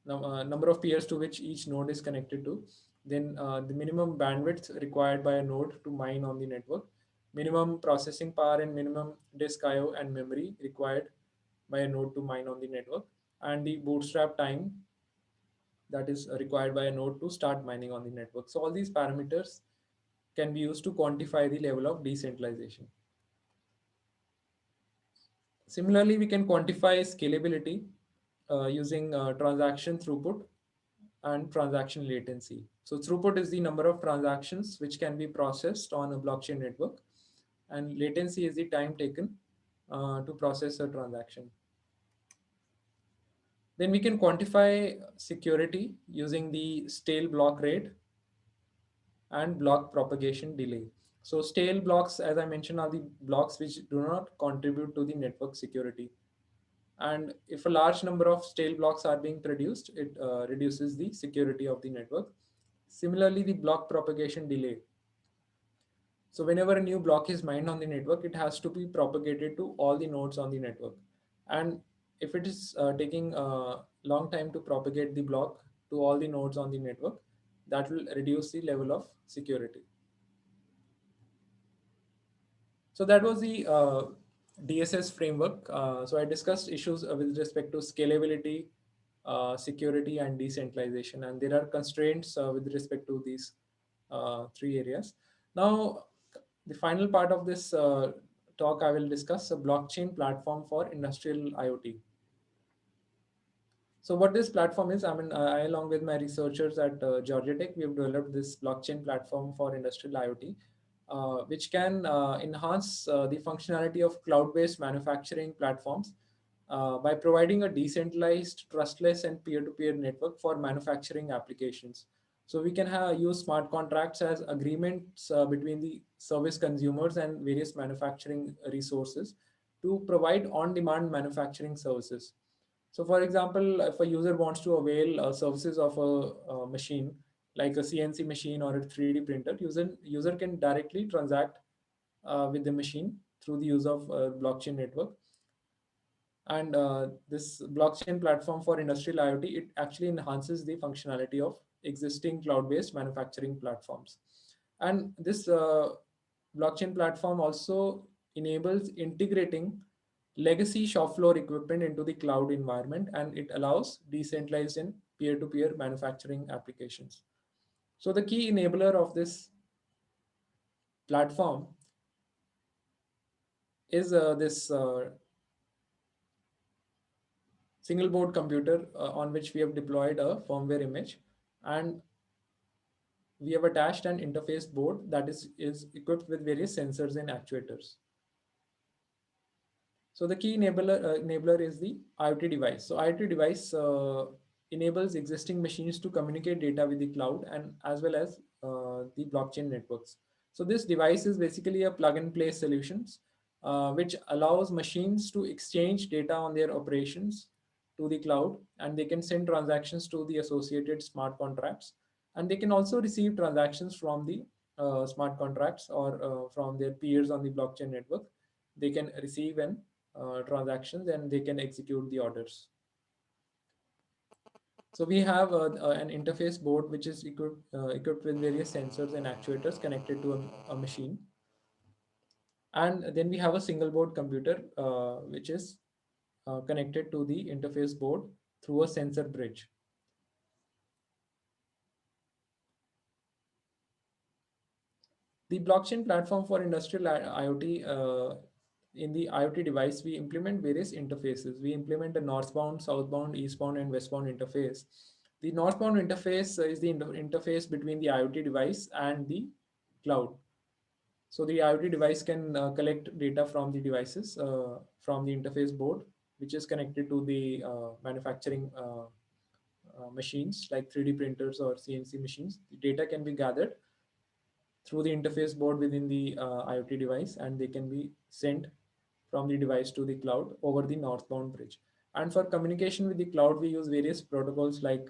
S3: number of peers to which each node is connected to, then the minimum bandwidth required by a node to mine on the network, minimum processing power and minimum disk IO and memory required by a node to mine on the network, and the bootstrap time that is required by a node to start mining on the network. So all these parameters can be used to quantify the level of decentralization. Similarly, we can quantify scalability using transaction throughput and transaction latency. So throughput is the number of transactions which can be processed on a blockchain network, and latency is the time taken to process a transaction. Then we can quantify security using the stale block rate and block propagation delay. So stale blocks, as I mentioned, are the blocks which do not contribute to the network security. And if a large number of stale blocks are being produced, it reduces the security of the network. Similarly, the block propagation delay. So whenever a new block is mined on the network, it has to be propagated to all the nodes on the network. And if it is taking a long time to propagate the block to all the nodes on the network, that will reduce the level of security. So that was the DSS framework. So I discussed issues with respect to scalability, security, and decentralization. And there are constraints with respect to these three areas. Now, the final part of this talk, I will discuss a blockchain platform for industrial IoT. So what this platform is, I mean, I along with my researchers at Georgia Tech, we have developed this blockchain platform for industrial IoT, which can enhance the functionality of cloud-based manufacturing platforms by providing a decentralized, trustless, and peer-to-peer network for manufacturing applications. So we can use smart contracts as agreements between the service consumers and various manufacturing resources to provide on-demand manufacturing services. So for example, if a user wants to avail services of a machine like a CNC machine or a 3D printer, user can directly transact with the machine through the use of blockchain network. And this blockchain platform for industrial IoT, it actually enhances the functionality of existing cloud-based manufacturing platforms. And this blockchain platform also enables integrating legacy shop floor equipment into the cloud environment, and it allows decentralized and peer-to-peer manufacturing applications. So the key enabler of this platform is this single board computer on which we have deployed a firmware image, and we have attached an interface board that is equipped with various sensors and actuators. So the key enabler is the IoT device. So IoT device enables existing machines to communicate data with the cloud and as well as the blockchain networks. So this device is basically a plug and play solutions which allows machines to exchange data on their operations to the cloud, and they can send transactions to the associated smart contracts, and they can also receive transactions from the smart contracts or from their peers on the blockchain network. They can receive and transactions and they can execute the orders. So we have an interface board which is equipped with various sensors and actuators connected to a machine. And then we have a single board computer which is connected to the interface board through a sensor bridge. The blockchain platform for industrial IoT, in the IoT device, we implement various interfaces. We implement a northbound, southbound, eastbound, and westbound interface. The northbound interface is the interface between the IoT device and the cloud. So the IoT device can collect data from the devices from the interface board, which is connected to the manufacturing machines like 3D printers or CNC machines. The data can be gathered through the interface board within the IoT device, and they can be sent from the device to the cloud over the northbound bridge. And for communication with the cloud, we use various protocols like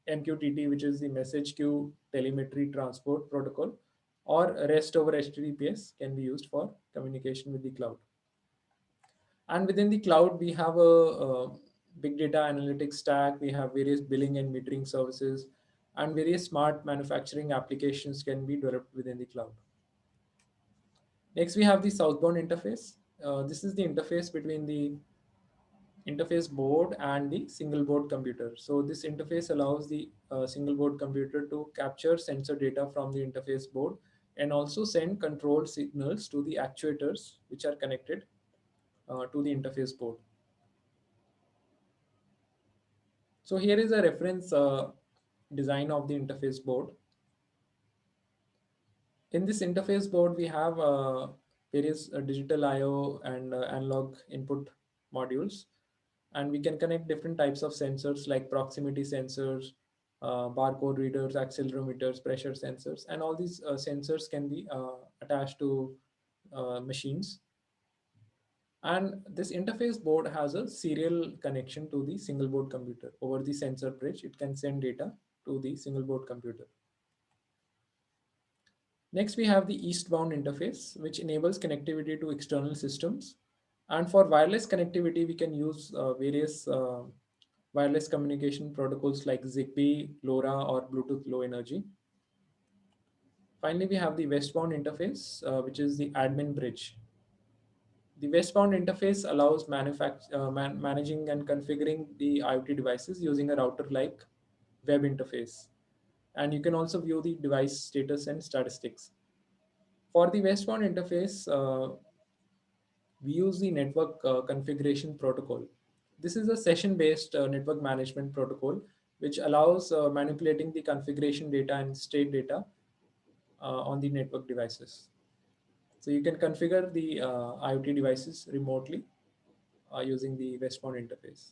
S3: MQTT, which is the message queue telemetry transport protocol, or REST over HTTPS can be used for communication with the cloud. And within the cloud, we have a big data analytics stack. We have various billing and metering services, and various smart manufacturing applications can be developed within the cloud. Next, we have the southbound interface. This is the interface between the interface board and the single board computer. So this interface allows the single board computer to capture sensor data from the interface board and also send control signals to the actuators which are connected to the interface board. So here is a reference design of the interface board. In this interface board, we have various digital I/O and analog input modules. And we can connect different types of sensors like proximity sensors, barcode readers, accelerometers, pressure sensors, and all these sensors can be attached to machines. And this interface board has a serial connection to the single board computer. Over the sensor bridge, it can send data to the single board computer. Next, we have the eastbound interface, which enables connectivity to external systems. And for wireless connectivity, we can use various wireless communication protocols like Zigbee, LoRa, or Bluetooth Low Energy. Finally, we have the westbound interface, which is the admin bridge. The westbound interface allows managing and configuring the IoT devices using a router-like web interface. And you can also view the device status and statistics. For the westbound interface, we use the network configuration protocol. This is a session-based network management protocol, which allows manipulating the configuration data and state data on the network devices. So you can configure the IoT devices remotely using the westbound interface.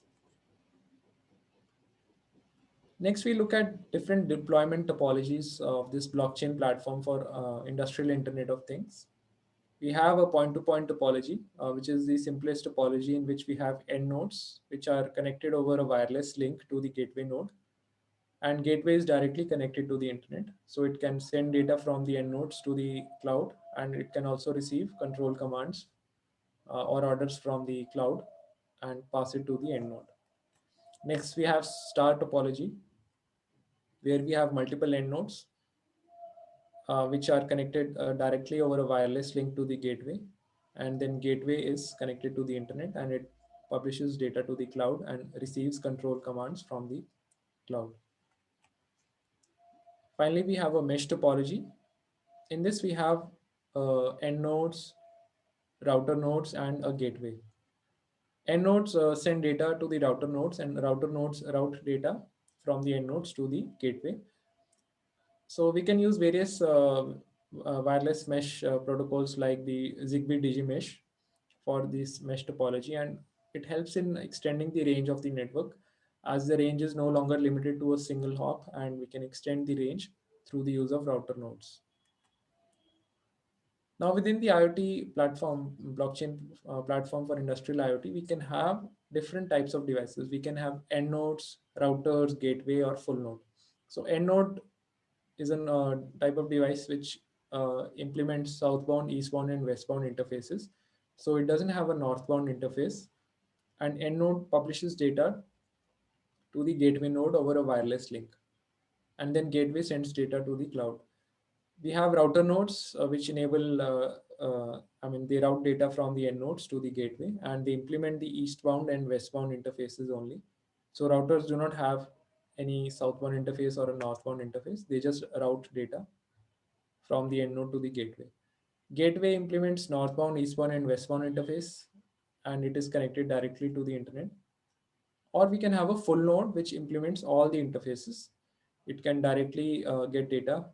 S3: Next, we look at different deployment topologies of this blockchain platform for industrial Internet of Things. We have a point-to-point topology, which is the simplest topology in which we have end nodes, which are connected over a wireless link to the gateway node. And gateway is directly connected to the internet. So it can send data from the end nodes to the cloud, and it can also receive control commands or orders from the cloud and pass it to the end node. Next, we have star topology, where we have multiple end nodes which are connected directly over a wireless link to the gateway. And then gateway is connected to the internet, and it publishes data to the cloud and receives control commands from the cloud. Finally, we have a mesh topology. In this, we have end nodes, router nodes, and a gateway. End nodes send data to the router nodes, and router nodes route data from the end nodes to the gateway. So we can use various wireless mesh protocols like the Zigbee DigiMesh for this mesh topology, and it helps in extending the range of the network, as the range is no longer limited to a single hop, and we can extend the range through the use of router nodes. Now, within the IoT platform, blockchain platform for industrial IoT, we can have different types of devices. We can have end nodes, routers, gateway, or full node. So end node is a type of device which implements southbound, eastbound, and westbound interfaces. So it doesn't have a northbound interface. And end node publishes data to the gateway node over a wireless link. And then gateway sends data to the cloud. We have router nodes which enable, they route data from the end nodes to the gateway, and they implement the eastbound and westbound interfaces only. So routers do not have any southbound interface or a northbound interface. They just route data from the end node to the gateway. Gateway implements northbound, eastbound, and westbound interface, and it is connected directly to the internet. Or we can have a full node which implements all the interfaces. It can directly get data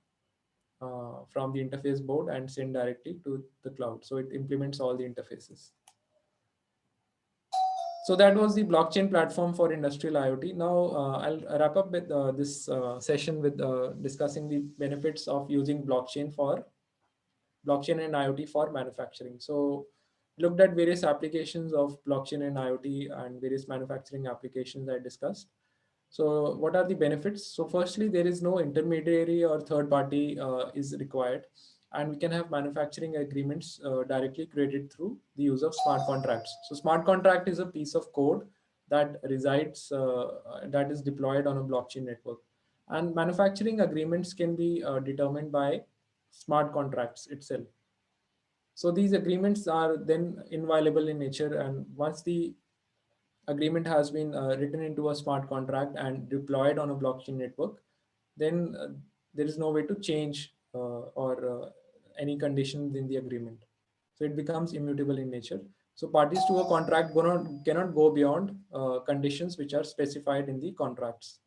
S3: from the interface board and send directly to the cloud. So it implements all the interfaces. So that was the blockchain platform for industrial IoT. Now I'll wrap up with this session with discussing the benefits of using blockchain and IoT for manufacturing. So looked at various applications of blockchain and IoT and various manufacturing applications I discussed. So what are the benefits? So firstly, there is no intermediary or third party is required, and we can have manufacturing agreements directly created through the use of smart contracts. So smart contract is a piece of code that resides, that is deployed on a blockchain network. And manufacturing agreements can be determined by smart contracts itself. So these agreements are then inviolable in nature, and once the agreement has been written into a smart contract and deployed on a blockchain network, then there is no way to change or any conditions in the agreement. So it becomes immutable in nature. So parties to a contract cannot go beyond conditions which are specified in the contracts.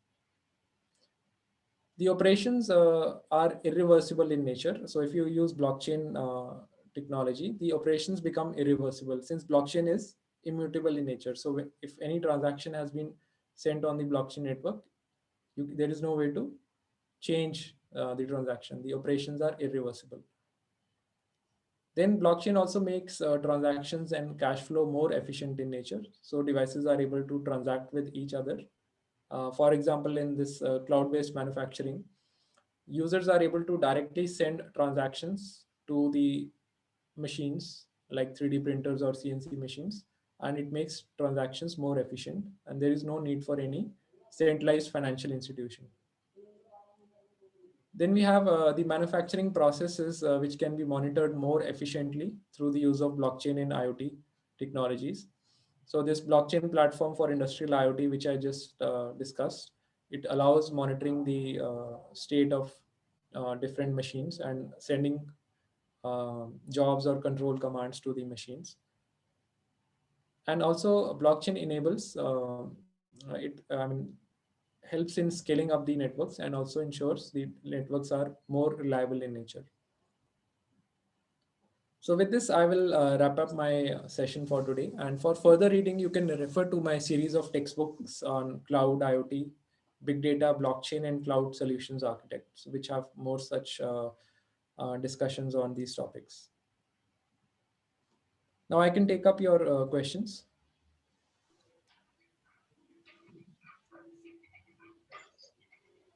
S3: The operations are irreversible in nature. So if you use blockchain technology, the operations become irreversible since blockchain is immutable in nature. So if any transaction has been sent on the blockchain network, there is no way to change the transaction. The operations are irreversible. Then blockchain also makes transactions and cash flow more efficient in nature. So devices are able to transact with each other. For example, in this cloud-based manufacturing, users are able to directly send transactions to the machines like 3D printers or CNC machines, and it makes transactions more efficient, and there is no need for any centralized financial institution. Then we have the manufacturing processes which can be monitored more efficiently through the use of blockchain and IoT technologies. So this blockchain platform for industrial IoT, which I just discussed, it allows monitoring the state of different machines and sending jobs or control commands to the machines. And also blockchain enables helps in scaling up the networks and also ensures the networks are more reliable in nature. So with this, I will wrap up my session for today. And for further reading, you can refer to my series of textbooks on cloud, IoT, big data, blockchain, and cloud solutions architects, which have more such discussions on these topics. Now I can take up your questions.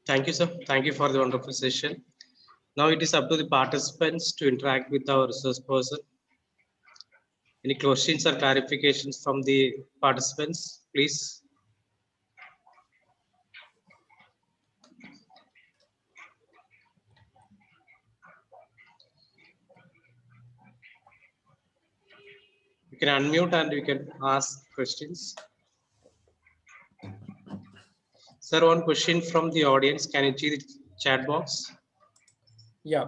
S1: Thank you, sir. Thank you for the wonderful session. Now it is up to the participants to interact with our resource person. Any questions or clarifications from the participants, please? You can unmute and you can ask questions. Sir, one question from the audience. Can you see the chat box?
S3: Yeah.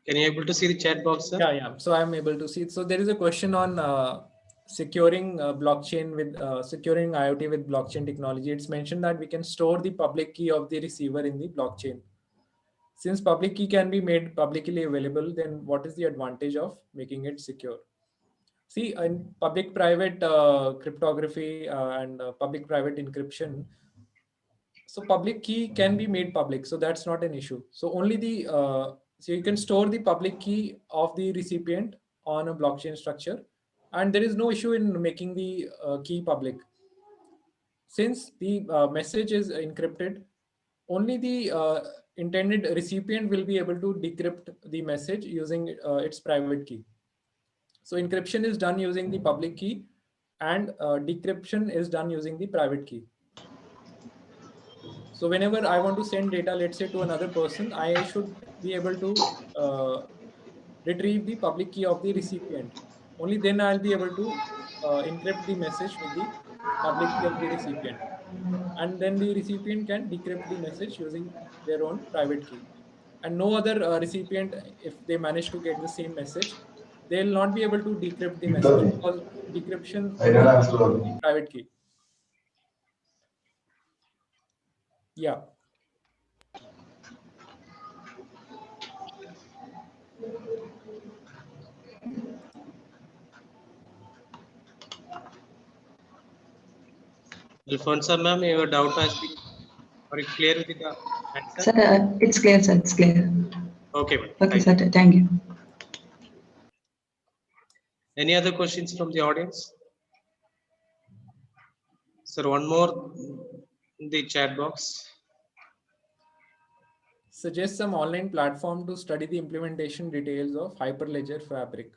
S1: Can you able to see the chat box, sir?
S3: Yeah. So I'm able to see it. So there is a question on securing blockchain with securing IoT with blockchain technology. It's mentioned that we can store the public key of the receiver in the blockchain. Since public key can be made publicly available, then what is the advantage of making it secure? See, in public-private cryptography and public-private encryption, so public key can be made public, so that's not an issue. So only the so you can store the public key of the recipient on a blockchain structure, and there is no issue in making the key public. Since the message is encrypted, only the intended recipient will be able to decrypt the message using its private key. So encryption is done using the public key, and decryption is done using the private key. So whenever I want to send data, let's say to another person, I should be able to retrieve the public key of the recipient. Only then I'll be able to encrypt the message with the public key of the recipient. And then the recipient can decrypt the message using their own private key. And no other recipient, if they manage to get the same message, they'll not be able to decrypt the message because decryption only uses the private key. Yeah.
S1: Alfonso, ma'am, your doubt has been, are you clear with the answer?
S4: Sir, it's clear, sir. It's clear.
S1: Okay, ma'am.
S4: Okay,
S1: Thank
S4: sir.
S1: you.
S4: Thank you.
S1: Any other questions from the audience? Sir, one more in the chat box.
S3: Suggest some online platform to study the implementation details of Hyperledger Fabric.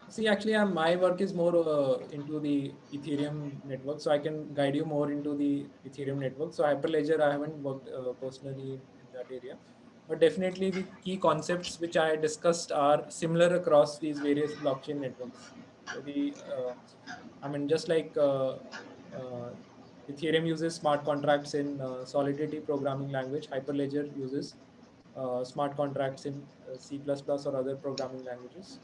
S3: See, actually, my work is more into the Ethereum network, so I can guide you more into the Ethereum network. So Hyperledger, I haven't worked personally in that area, but definitely the key concepts which I discussed are similar across these various blockchain networks. So just like Ethereum uses smart contracts in Solidity programming language, Hyperledger uses smart contracts in C++ or other programming languages.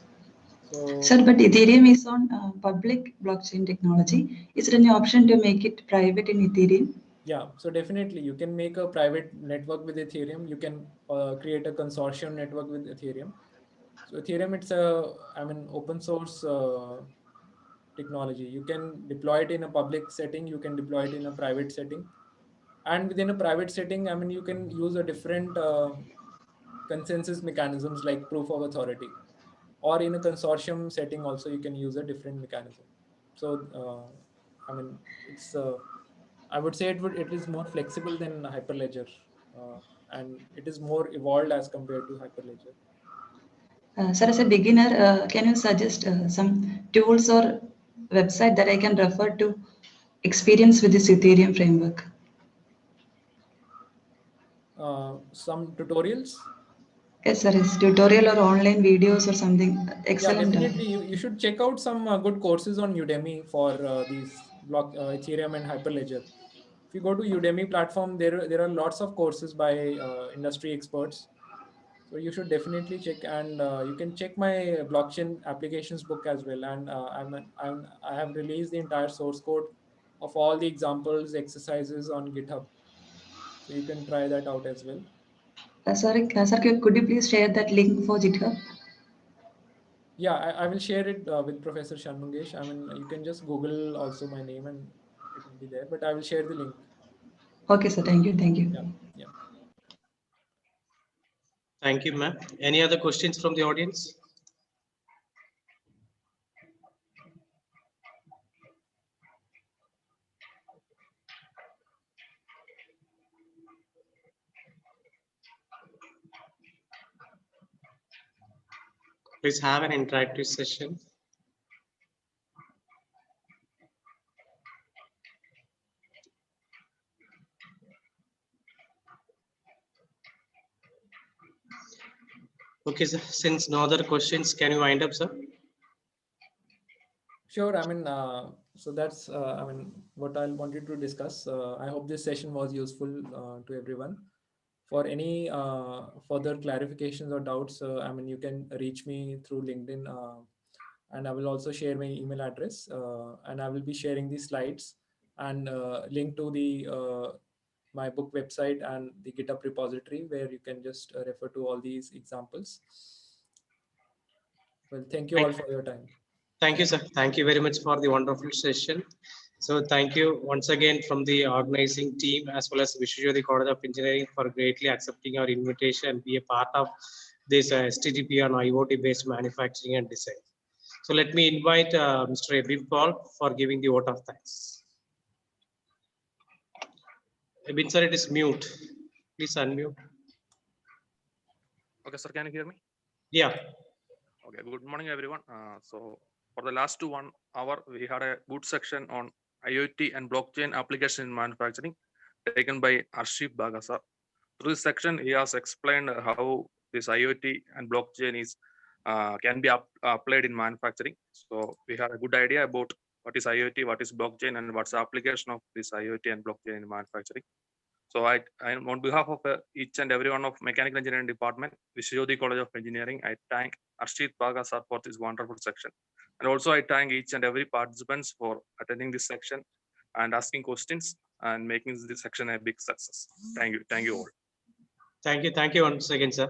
S3: So,
S4: Sir, but Ethereum is on public blockchain technology. Is there any option to make it private in Ethereum?
S3: yeah, so definitely you can make a private network with Ethereum. You can create a consortium network with Ethereum. So Ethereum, it's open source technology. You can deploy it in a public setting. You can deploy it in a private setting. And within a private setting, you can use a different consensus mechanisms like proof of authority. Or in a consortium setting also, you can use a different mechanism. So, it's I would say it is more flexible than Hyperledger, and it is more evolved as compared to Hyperledger.
S4: Sir, as a beginner, can you suggest some tools or website that I can refer to experience with this Ethereum framework?
S3: Some tutorials.
S4: Yes, sir. Is tutorial or online videos or something
S3: Yeah,
S4: excellent?
S3: definitely. You should check out some good courses on Udemy for these Ethereum and Hyperledger. If you go to Udemy platform, there are lots of courses by industry experts. So you should definitely check, and you can check my blockchain applications book as well. And I have released the entire source code of all the examples exercises on GitHub. So you can try that out as well.
S4: Sorry, sir, could you please share that link for GitHub?
S3: Yeah, I will share it with Professor Shanmungesh. You can just Google also my name and it will be there, but I will share the link.
S4: Okay, sir. Thank you. Thank you.
S3: Yeah, yeah.
S1: Thank you, ma'am. Any other questions from the audience? Please have an interactive session. Okay, sir. Since no other questions, can you wind up, sir?
S3: Sure. So that's what I wanted to discuss. I hope this session was useful to everyone. For any further clarifications or doubts, you can reach me through LinkedIn, and I will also share my email address, and I will be sharing the slides and link to the my book website and the GitHub repository where you can just refer to all these examples. Well, thank you all for your time.
S1: Thank you, sir. Thank you very much for the wonderful session. So thank you once again from the organizing team as well as Vishwajyoti College of Engineering for greatly accepting our invitation and be a part of this Sttp on IoT-based manufacturing and design. So let me invite Mr. Abib Paul for giving the vote of thanks. Abib, sir, it is mute. Please unmute.
S5: Okay, sir, can you hear me?
S1: Yeah.
S5: Okay, good morning, everyone. So for the last 1 hour, we had a good section on IoT and blockchain application in manufacturing taken by Arshif Baga, sir. Through this section, he has explained how this IoT and blockchain is can be applied in manufacturing. So we had a good idea about what is IoT, what is blockchain, and what's the application of this IoT and blockchain in manufacturing. So I on behalf of each and every one of Mechanical Engineering Department, Vishwajyoti College of Engineering, I thank Arshit Baga sir for this wonderful section. And also I thank each and every participants for attending this section and asking questions and making this section a big success. Thank you all.
S1: Thank you once again, sir.